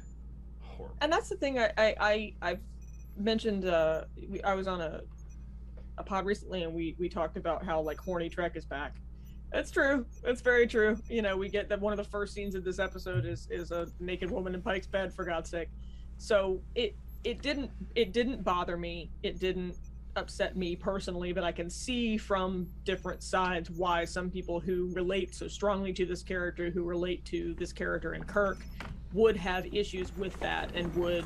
B: Horrible.
A: And that's the thing I've mentioned. I was on a pod recently, and we talked about how like Horny Trek is back. It's true. It's very true. You know, we get that one of the first scenes of this episode is a naked woman in Pike's bed, for God's sake. So it didn't bother me. It didn't upset me personally, but I can see from different sides why some people who relate so strongly to this character, who relate to this character in Kirk, would have issues with that and would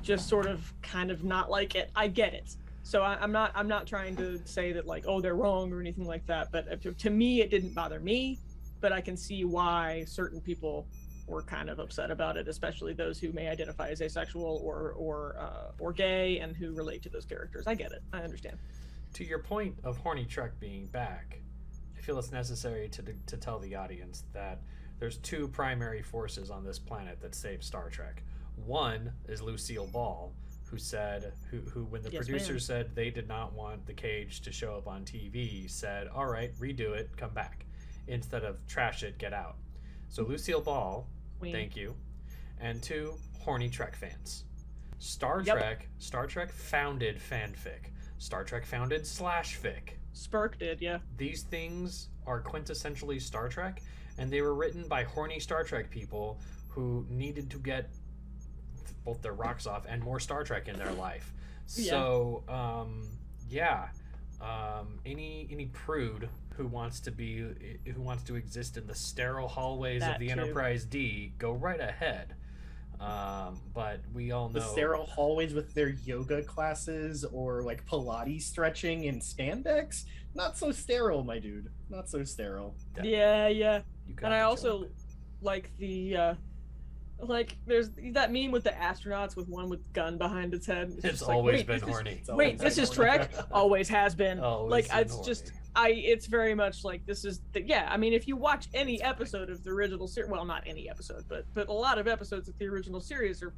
A: just sort of kind of not like it. I get it. So I'm not trying to say that like, oh, they're wrong or anything like that. But to me, it didn't bother me. But I can see why certain people were kind of upset about it, especially those who may identify as asexual or gay and who relate to those characters. I get it. I understand.
B: To your point of Horny Trek being back, I feel it's necessary to tell the audience that there's 2 primary forces on this planet that save Star Trek. One is Lucille Ball, who said, who when the producers said they did not want the cage to show up on TV, said, all right, redo it, come back. Instead of trash it, get out. So Lucille Ball, thank you. And 2, Horny Trek fans. Star Trek founded fanfic. Star Trek founded /fic.
A: Spurk did, yeah.
B: These things are quintessentially Star Trek, and they were written by horny Star Trek people who needed to get both their rocks off and more Star Trek in their life. So, any prude who wants to exist in the sterile hallways of the Enterprise D, go right ahead. But we all know
C: the sterile hallways with their yoga classes or like Pilates stretching in spandex. Not so sterile, my dude. Not so sterile.
A: Yeah. And I also like the like there's that meme with the astronauts with one with gun behind its head.
B: It's always been horny.
A: Wait, this is Trek? Always has been.
B: Always
A: like it's
B: horny.
A: just it's very much like this is I mean, if you watch any episode of the original series, well, not any episode, but a lot of episodes of the original series are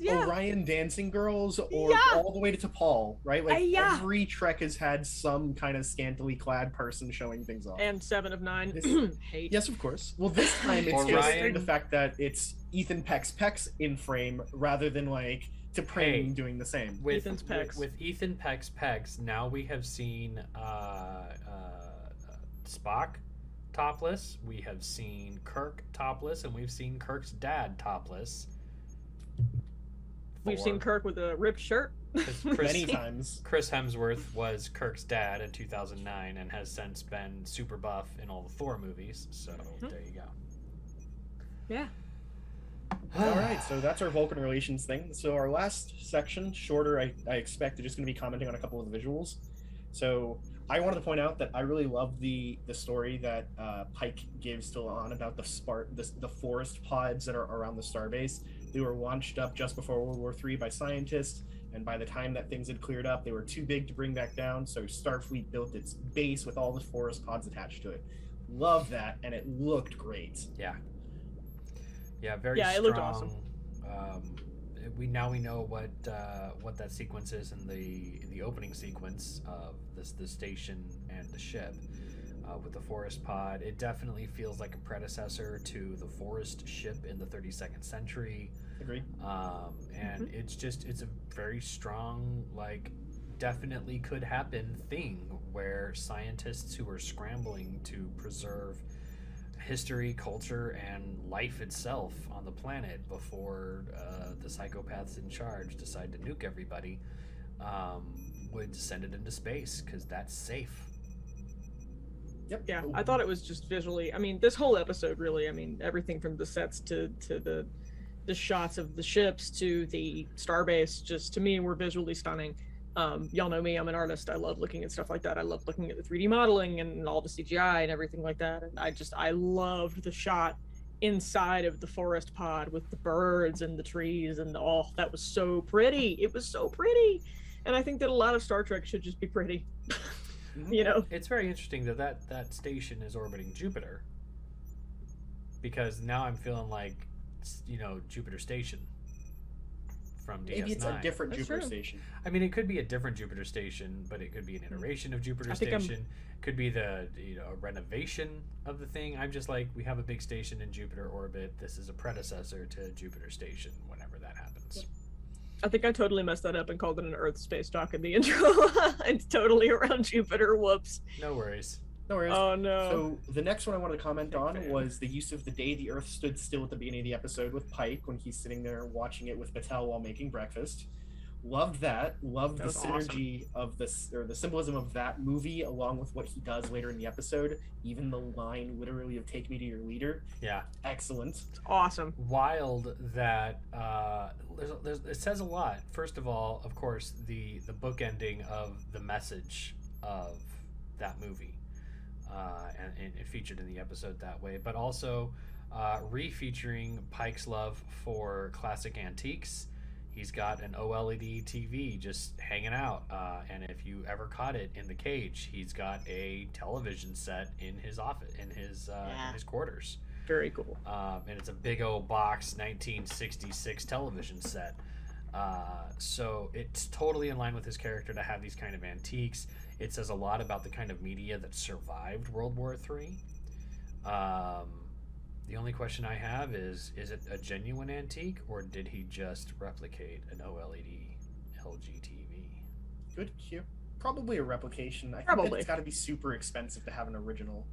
C: Orion Dancing Girls or all the way to T'Pol, right? Like every Trek has had some kind of scantily clad person showing things off.
A: And 7 of 9 hate.
C: Yes, of course. Well, this time it's just the fact that it's Ethan Peck's pecs in frame rather than like T'Pring doing the same.
B: With Ethan Peck's pecs, now we have seen Spock topless, we have seen Kirk topless, and we've seen Kirk's dad topless.
A: We've seen Kirk with a ripped shirt.
C: Many times.
B: Chris Hemsworth was Kirk's dad in 2009 and has since been super buff in all the Thor movies. So there you go.
A: Yeah.
C: All right, so that's our Vulcan relations thing. So our last section, shorter, I expect, is just going to be commenting on a couple of the visuals. So I wanted to point out that I really love the story that Pike gives to Lon about the forest pods that are around the starbase. They were launched up just before World War III by scientists, and by the time that things had cleared up, they were too big to bring back down. So Starfleet built its base with all the forest pods attached to it. Love that, and it looked great.
B: Yeah, very
A: Yeah,
B: strong.
A: it looked awesome.
B: We know what that sequence is in the opening sequence of the station and the ship with the forest pod. It definitely feels like a predecessor to the forest ship in the 32nd century.
C: Agree.
B: And it's a very strong, like, definitely could happen thing where scientists who are scrambling to preserve history, culture, and life itself on the planet before the psychopaths in charge decide to nuke everybody would send it into space because that's safe.
C: Yep.
A: Yeah, I thought it was just visually. I mean, this whole episode really. I mean, everything from the sets to the shots of the ships to the starbase, just to me were visually stunning. Y'all know me, I'm an artist. I love looking at stuff like that. I love looking at the 3D modeling and all the CGI and everything like that. And I loved the shot inside of the forest pod with the birds and the trees and that was so pretty. It was so pretty. And I think that a lot of Star Trek should just be pretty. You know?
B: It's very interesting that station is orbiting Jupiter. Because now I'm feeling like, Jupiter Station from DS9.
C: Maybe it's a different
A: That's
C: Jupiter
A: true.
C: station.
B: I mean, it could be a different Jupiter station, but it could be an iteration of Jupiter station. Could be the a renovation of the thing. I'm just like, we have a big station in Jupiter orbit. This is a predecessor to Jupiter station. Whenever that happens.
A: I think I totally messed that up and called it an Earth space dock in the intro. It's totally around Jupiter. Whoops.
B: No worries.
C: No worries.
A: Oh no.
C: So the next one I wanted to comment on was the use of the day the Earth stood still at the beginning of the episode with Pike when he's sitting there watching it with Battelle while making breakfast. Loved that. Loved the synergy of this, or the symbolism of that movie, along with what he does later in the episode. Even the line, literally, of "Take me to your leader."
B: Yeah.
C: Excellent.
A: It's awesome.
B: Wild that it says a lot. First of all, of course, the book ending of the message of that movie, and it featured in the episode that way. But also re-featuring Pike's love for classic antiques. He's got an OLED TV just hanging out, and if you ever caught it in the cage, he's got a television set in his office, in his quarters.
A: Very cool.
B: And it's a big old box 1966 television set. So it's totally in line with his character to have these kind of antiques. It says a lot about the kind of media that survived World War III. The only question I have is it a genuine antique, or did he just replicate an OLED LG TV?
C: Good cue. Probably a replication. I think
A: Probably.
C: it's got to be super expensive to have an original.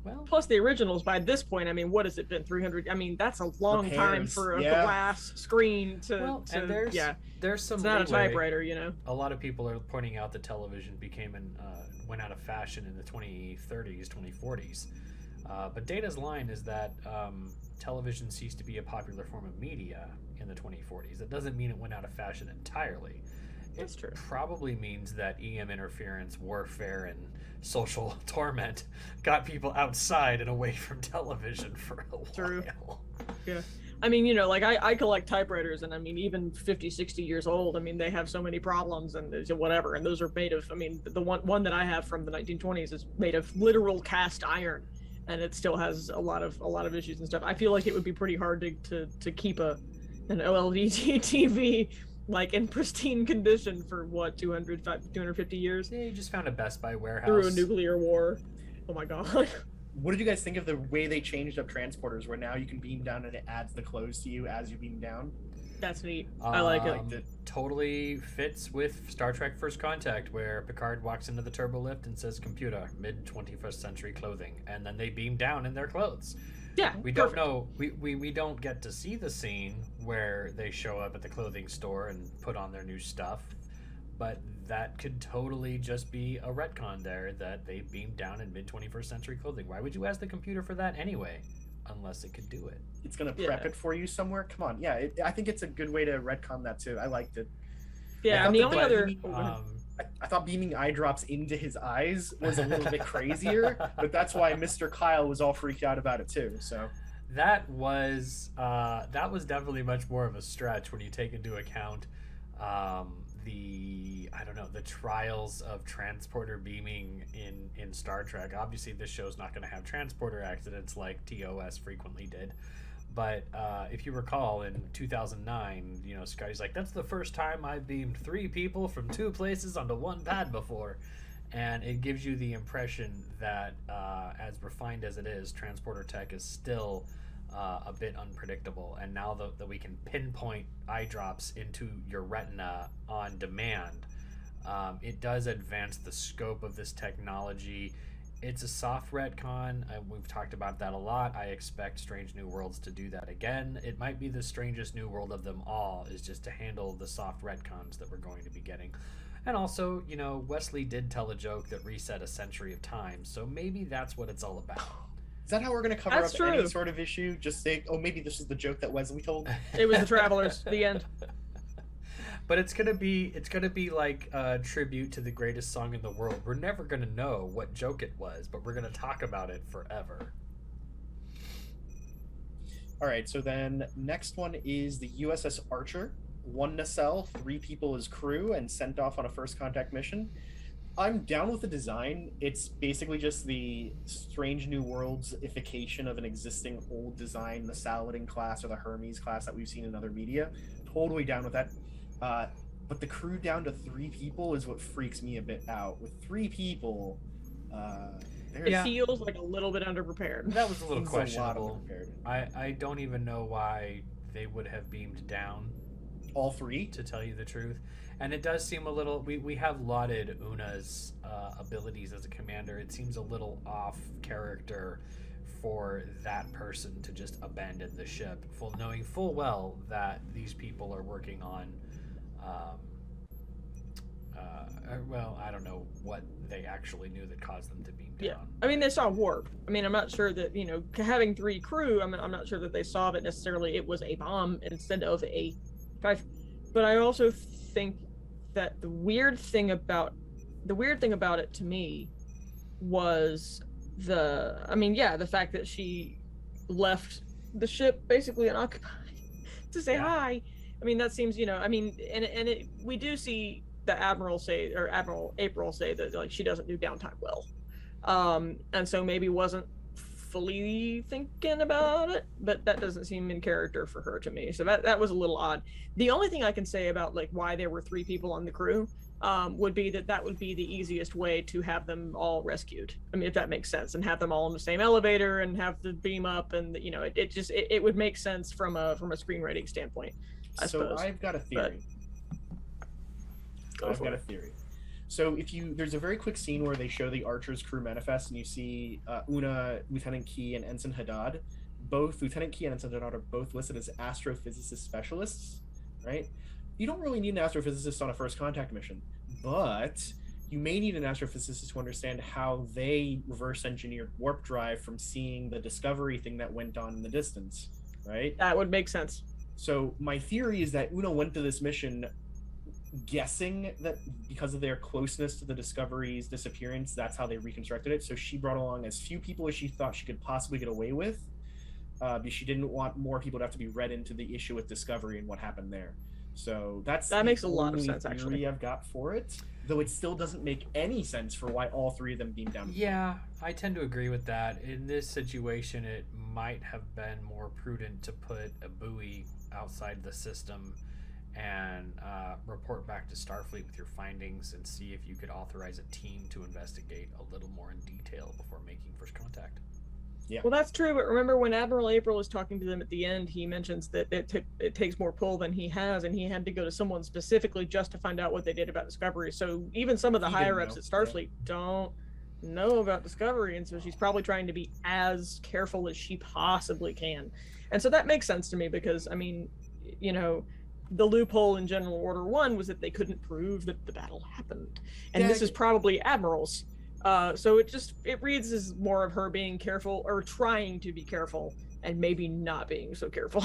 B: Well,
A: Plus the originals by this point, I mean, what has it been? 300? I mean, that's a long time
C: Repairs,
A: for a
C: yeah.
A: glass screen to
B: and there's some
A: it's not a
B: leeway.
A: typewriter, you know.
B: A lot of people are pointing out that television went out of fashion in the 2030s, 2040s. But Data's line is that television ceased to be a popular form of media in the 2040s. That doesn't mean it went out of fashion entirely.
A: That's true.
B: Probably means that EM interference, warfare, and social torment got people outside and away from television for a
A: True.
B: while.
A: Yeah. I mean, you know, like I collect typewriters, and I mean, even 50, 60 years old, I mean, they have so many problems and whatever. And those are made of, I mean, the one that I have from the 1920s is made of literal cast iron, and it still has a lot of issues and stuff. I feel like it would be pretty hard to keep an OLED TV like in pristine condition for what 250 years
B: Yeah, you just found a Best Buy warehouse.
A: through a nuclear war. Oh my god.
C: What did you guys think of the way they changed up transporters, where now you can beam down and it adds the clothes to you as you beam down?
A: That's neat. I like it.
B: Totally fits with Star Trek First Contact, where Picard walks into the turbo lift and says, "Computer, mid-21st century clothing," and then they beam down in their clothes.
A: Yeah,
B: We don't know. We don't get to see the scene where they show up at the clothing store and put on their new stuff, but that could totally just be a retcon there that they beamed down in mid-21st century clothing. Why would you ask the computer for that anyway, unless it could do it?
C: It's going to prep it for you somewhere? Come on. Yeah, I think it's a good way to retcon that too. I liked it.
A: Yeah, and the only other
C: I thought beaming eye drops into his eyes was a little bit crazier, but that's why Mr. Kyle was all freaked out about it too. So
B: that was definitely much more of a stretch when you take into account the trials of transporter beaming in Star Trek. Obviously, this show's not going to have transporter accidents like TOS frequently did. But if you recall, in 2009, Scotty's like, that's the first time I've beamed 3 people from 2 places onto 1 pad before. And it gives you the impression that, as refined as it is, transporter tech is still a bit unpredictable. And now that we can pinpoint eye drops into your retina on demand, it does advance the scope of this technology. It's a soft retcon. We've talked about that a lot. I expect Strange New Worlds to do that again. It might be the strangest new world of them all, is just to handle the soft retcons that we're going to be getting. And also, Wesley did tell a joke that reset a century of time, so maybe that's what it's all about.
C: is that how we're going to cover
A: That's
C: up
A: true.
C: any sort of issue? Just say, oh, maybe this is the joke that Wesley told.
A: It was the Travelers. The end.
B: But it's gonna be like a tribute to the greatest song in the world. We're never gonna know what joke it was, but we're gonna talk about it forever.
C: All right, so then next one is the USS Archer. 1 nacelle, 3 people as crew, and sent off on a first contact mission. I'm down with the design. It's basically just the Strange New Worlds-ification of an existing old design, the Saladin class or the Hermes class that we've seen in other media. Totally down with that. But the crew down to 3 people is what freaks me a bit out. With 3 people,
A: It feels like a little bit underprepared.
B: That was a little
C: seems
B: questionable.
C: a lot underprepared.
B: I don't even know why they would have beamed down,
C: All 3?
B: to tell you the truth. And it does seem a little... We have lauded Una's abilities as a commander. It seems a little off character for that person to just abandon the ship, knowing full well that these people are working on... well, I don't know what they actually knew that caused them to beam down.
A: Yeah, I mean, they saw warp. I mean, I'm not sure that, having 3 crew, I'm not sure that they saw that necessarily it was a bomb instead of a drive. But I also think that the weird thing about it to me was the fact that she left the ship basically unoccupied to say hi. I mean, that seems, we do see the Admiral April say that, like, she doesn't do downtime well. And so maybe wasn't fully thinking about it, but that doesn't seem in character for her to me. So that was a little odd. The only thing I can say about, like, why there were 3 people on the crew would be that would be the easiest way to have them all rescued. I mean, if that makes sense, and have them all in the same elevator and have the beam up, and it would make sense from a screenwriting standpoint, I suppose.
C: I've got a theory. So there's a very quick scene where they show the Archer's crew manifest, and you see Una, Lieutenant Key, and Ensign Haddad. Both Lieutenant Key and Ensign Haddad are both listed as astrophysicist specialists, right? You don't really need an astrophysicist on a first contact mission, but you may need an astrophysicist to understand how they reverse engineered warp drive from seeing the Discovery thing that went on in the distance, right?
A: That would make sense.
C: So my theory is that Una went to this mission guessing that because of their closeness to the Discovery's disappearance, that's how they reconstructed it. So she brought along as few people as she thought she could possibly get away with, because she didn't want more people to have to be read into the issue with Discovery and what happened there. So that makes a lot of sense, actually. I've got for it, though it still doesn't make any sense for why all 3 of them beamed down.
B: Yeah, I tend to agree with that. In this situation, it might have been more prudent to put a buoy outside the system and report back to Starfleet with your findings and see if you could authorize a team to investigate a little more in detail before making first contact.
C: Yeah.
A: Well, that's true, but remember when Admiral April is talking to them at the end, he mentions that it takes more pull than he has, and he had to go to someone specifically just to find out what they did about Discovery. So even some of the higher-ups at Starfleet don't know about Discovery, and so she's probably trying to be as careful as she possibly can. And so that makes sense to me because, I mean, the loophole in General Order 1 was that they couldn't prove that the battle happened. And this is probably Admiral's. So it reads as more of her being careful or trying to be careful and maybe not being so careful.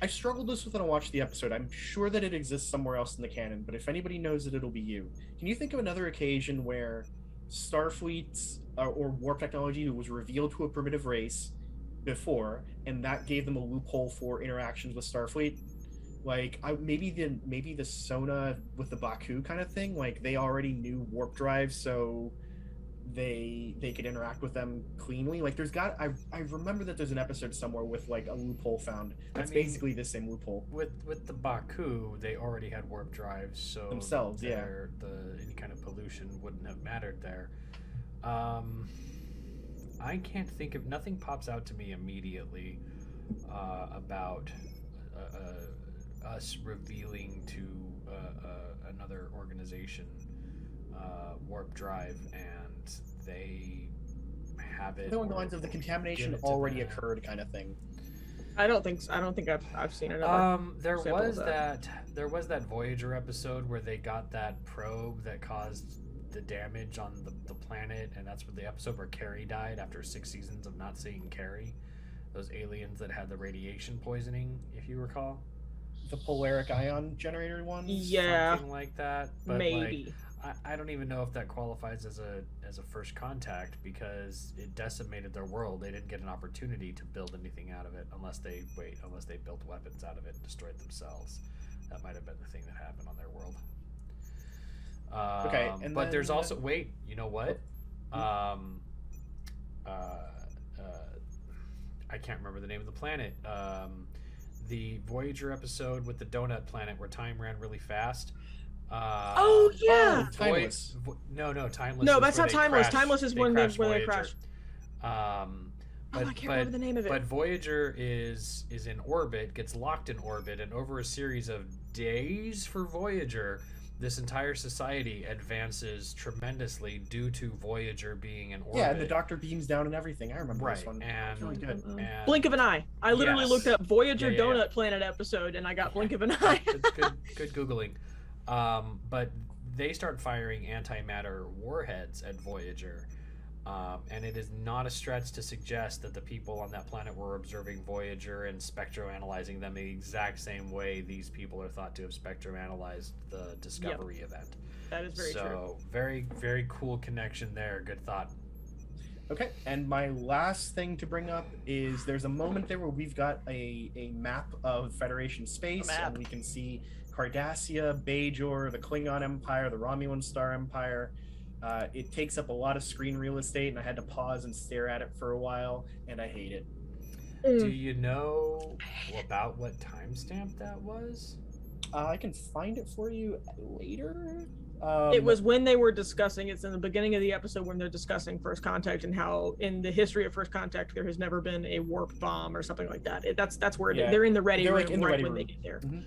C: I struggled this with when I watched the episode. I'm sure that it exists somewhere else in the canon, but if anybody knows it, it'll be you. Can you think of another occasion where Starfleet's or warp technology was revealed to a primitive race before, and that gave them a loophole for interactions with Starfleet? Like maybe the Sona with the Baku kind of thing. Like they already knew warp drive, so they could interact with them cleanly. Like I remember that there's an episode somewhere with like a loophole found. That's basically the same loophole.
B: With the Baku, they already had warp drives, so
C: themselves,
B: any kind of pollution wouldn't have mattered there. I can't think of, nothing pops out to me immediately about us revealing to another organization warp drive, and they have it
C: Along the lines of the contamination already occurred kind of thing.
A: I don't think I've seen another.
B: There was that Voyager episode where they got that probe that caused the damage on the planet, and that's where the episode where Carrie died after 6 seasons of not seeing Carrie. Those aliens that had the radiation poisoning, if you recall.
C: The polaric ion generator one?
A: Yeah.
B: Something like that. But
A: maybe.
B: Like, I don't even know if that qualifies as a first contact, because it decimated their world. They didn't get an opportunity to build anything out of it unless they built weapons out of it and destroyed themselves. That might have been the thing that happened on their world.
C: Okay,
B: but there's also you know what? I can't remember the name of the planet. The Voyager episode with the donut planet where time ran really fast.
C: Timeless.
B: Timeless.
A: No, that's not Timeless. Timeless is when they crash.
B: I
A: can't remember the name of it.
B: But Voyager is in orbit, gets locked in orbit, and over a series of days for Voyager, this entire society advances tremendously due to Voyager being in orbit.
C: Yeah, and the Doctor beams down and everything. I remember this one.
B: And
C: really good.
B: And
A: Blink of an eye. I literally looked up Voyager Donut Planet episode, and I got Blink of an eye.
B: It's good Googling. But they start firing antimatter warheads at Voyager. And it is not a stretch to suggest that the people on that planet were observing Voyager and spectroanalyzing them the exact same way these people are thought to have spectroanalyzed the Discovery event.
A: That is very true.
B: So, very, very cool connection there. Good thought.
C: Okay, and my last thing to bring up is there's a moment there where we've got a map of Federation space, and we can see Cardassia, Bajor, the Klingon Empire, the Romulan Star Empire. It takes up a lot of screen real estate, and I had to pause and stare at it for a while, and I hate it.
B: Do you know about what timestamp that was?
C: I can find it for you later.
A: It was when they were discussing, it's in the beginning of the episode when they're discussing First Contact and how in the history of First Contact there has never been a warp bomb or something like that. That's where they're in the ready room
C: like in the ready
A: when
C: room.
A: they get there.
C: Mm-hmm.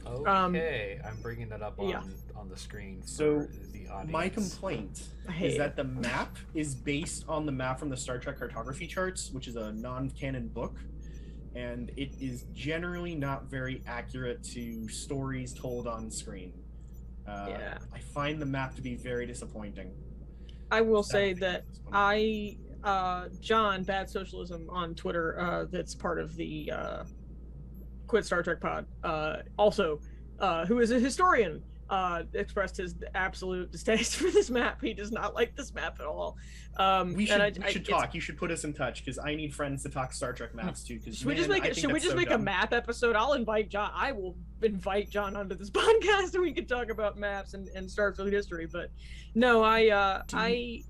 B: Okay, I'm bringing that up on the screen for the audience.
C: My complaint is that the map is based on the map from the Star Trek cartography charts, which is a non-canon book, and it is generally not very accurate to stories told on screen. I find the map to be very disappointing.
A: I will say that John Bad Socialism on Twitter, that's part of the Quit Star Trek Pod, also who is a historian, expressed his absolute distaste for this map. He does not like this map at all.
C: We should talk. You should put us in touch, because I need friends to talk Star Trek maps too. Should we just make a map episode? I'll invite John. I will invite John onto this podcast, and we can talk about maps and Starfleet history. But no,
B: do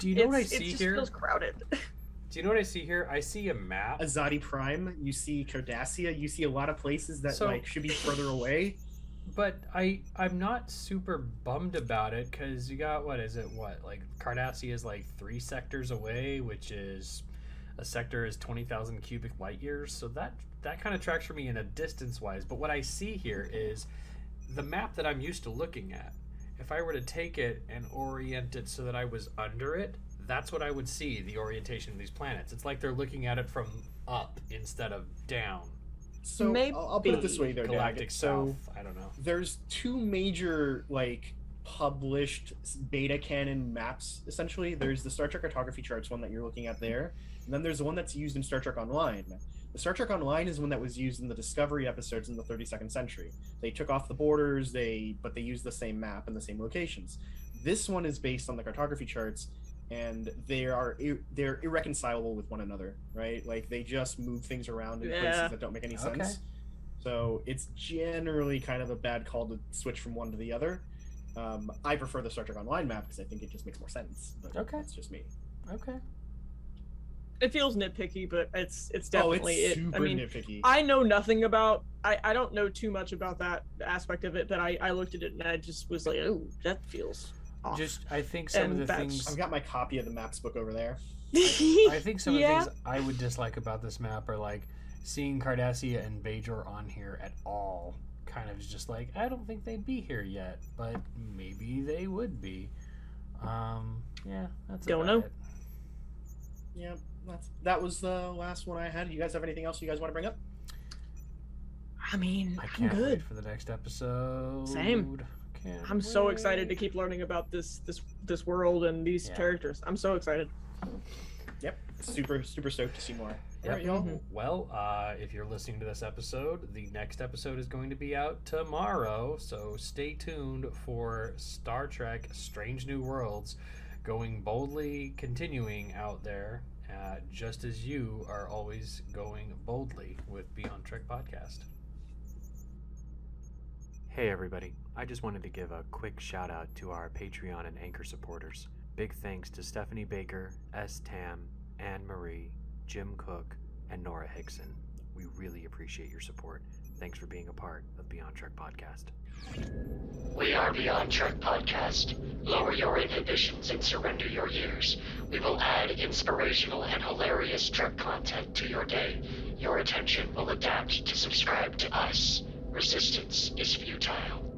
B: you know what I see
A: here? It just
B: here?
A: feels crowded.
B: Do you know what I see here? I see a map.
C: Azadi Prime. You see Cardassia. You see a lot of places that should be further away.
B: But I'm not super bummed about it, because you got, Cardassia is like 3 sectors away, which is, a sector is 20,000 cubic light years, so that kind of tracks for me in a distance-wise. But what I see here is the map that I'm used to looking at. If I were to take it and orient it so that I was under it, that's what I would see, the orientation of these planets. It's like they're looking at it from up instead of down.
C: So I'll put it this way, though,
B: Galactic
C: South.
B: I don't know.
C: There's 2 major published beta canon maps. Essentially, there's the Star Trek cartography charts one that you're looking at there, and then there's the one that's used in Star Trek Online. The Star Trek Online is one that was used in the Discovery episodes in the 32nd century. They took off the borders, but they used the same map and the same locations. This one is based on the cartography charts, and they're irreconcilable with one another, right? Like they just move things around in places that don't make any sense. So it's generally kind of a bad call to switch from one to the other. I prefer the Star Trek Online map because I think it just makes more sense. But that's just me.
B: Okay.
A: It feels nitpicky, but it's definitely
C: it's super nitpicky.
A: I know nothing about. I don't know too much about that aspect of it, but I looked at it and I just was like, oh, that feels off.
B: I think some
A: And
B: of the things
C: I've got my copy of the maps book over there.
B: I think some of the things I would dislike about this map are like seeing Cardassia and Bajor on here at all. Kind of just like, I don't think they'd be here yet, but maybe they would be. Yeah, that's
A: Don't
B: about
A: know.
B: it.
C: Yeah, that was the last one I had. You guys have anything else you guys want to bring up?
A: I mean,
B: I
A: I'm
B: can't
A: good.
B: wait for the next episode.
A: Same. I'm so excited to keep learning about this world and these characters. I'm so excited.
C: Yep, super stoked to see more.
B: Yep.
C: All right, y'all.
A: Mm-hmm.
B: Well, if you're listening to this episode, the next episode is going to be out tomorrow, so stay tuned for Star Trek Strange New Worlds, going boldly, continuing out there, just as you are always going boldly with Beyond Trek Podcast. Hey everybody, I just wanted to give a quick shout out to our Patreon and Anchor supporters. Big thanks to Stephanie Baker, S. Tam, Anne Marie, Jim Cook, and Nora Hickson. We really appreciate your support. Thanks for being a part of Beyond Trek Podcast.
D: We are Beyond Trek Podcast. Lower your inhibitions and surrender your years. We will add inspirational and hilarious Trek content to your day. Your attention will adapt to subscribe to us. Resistance is futile.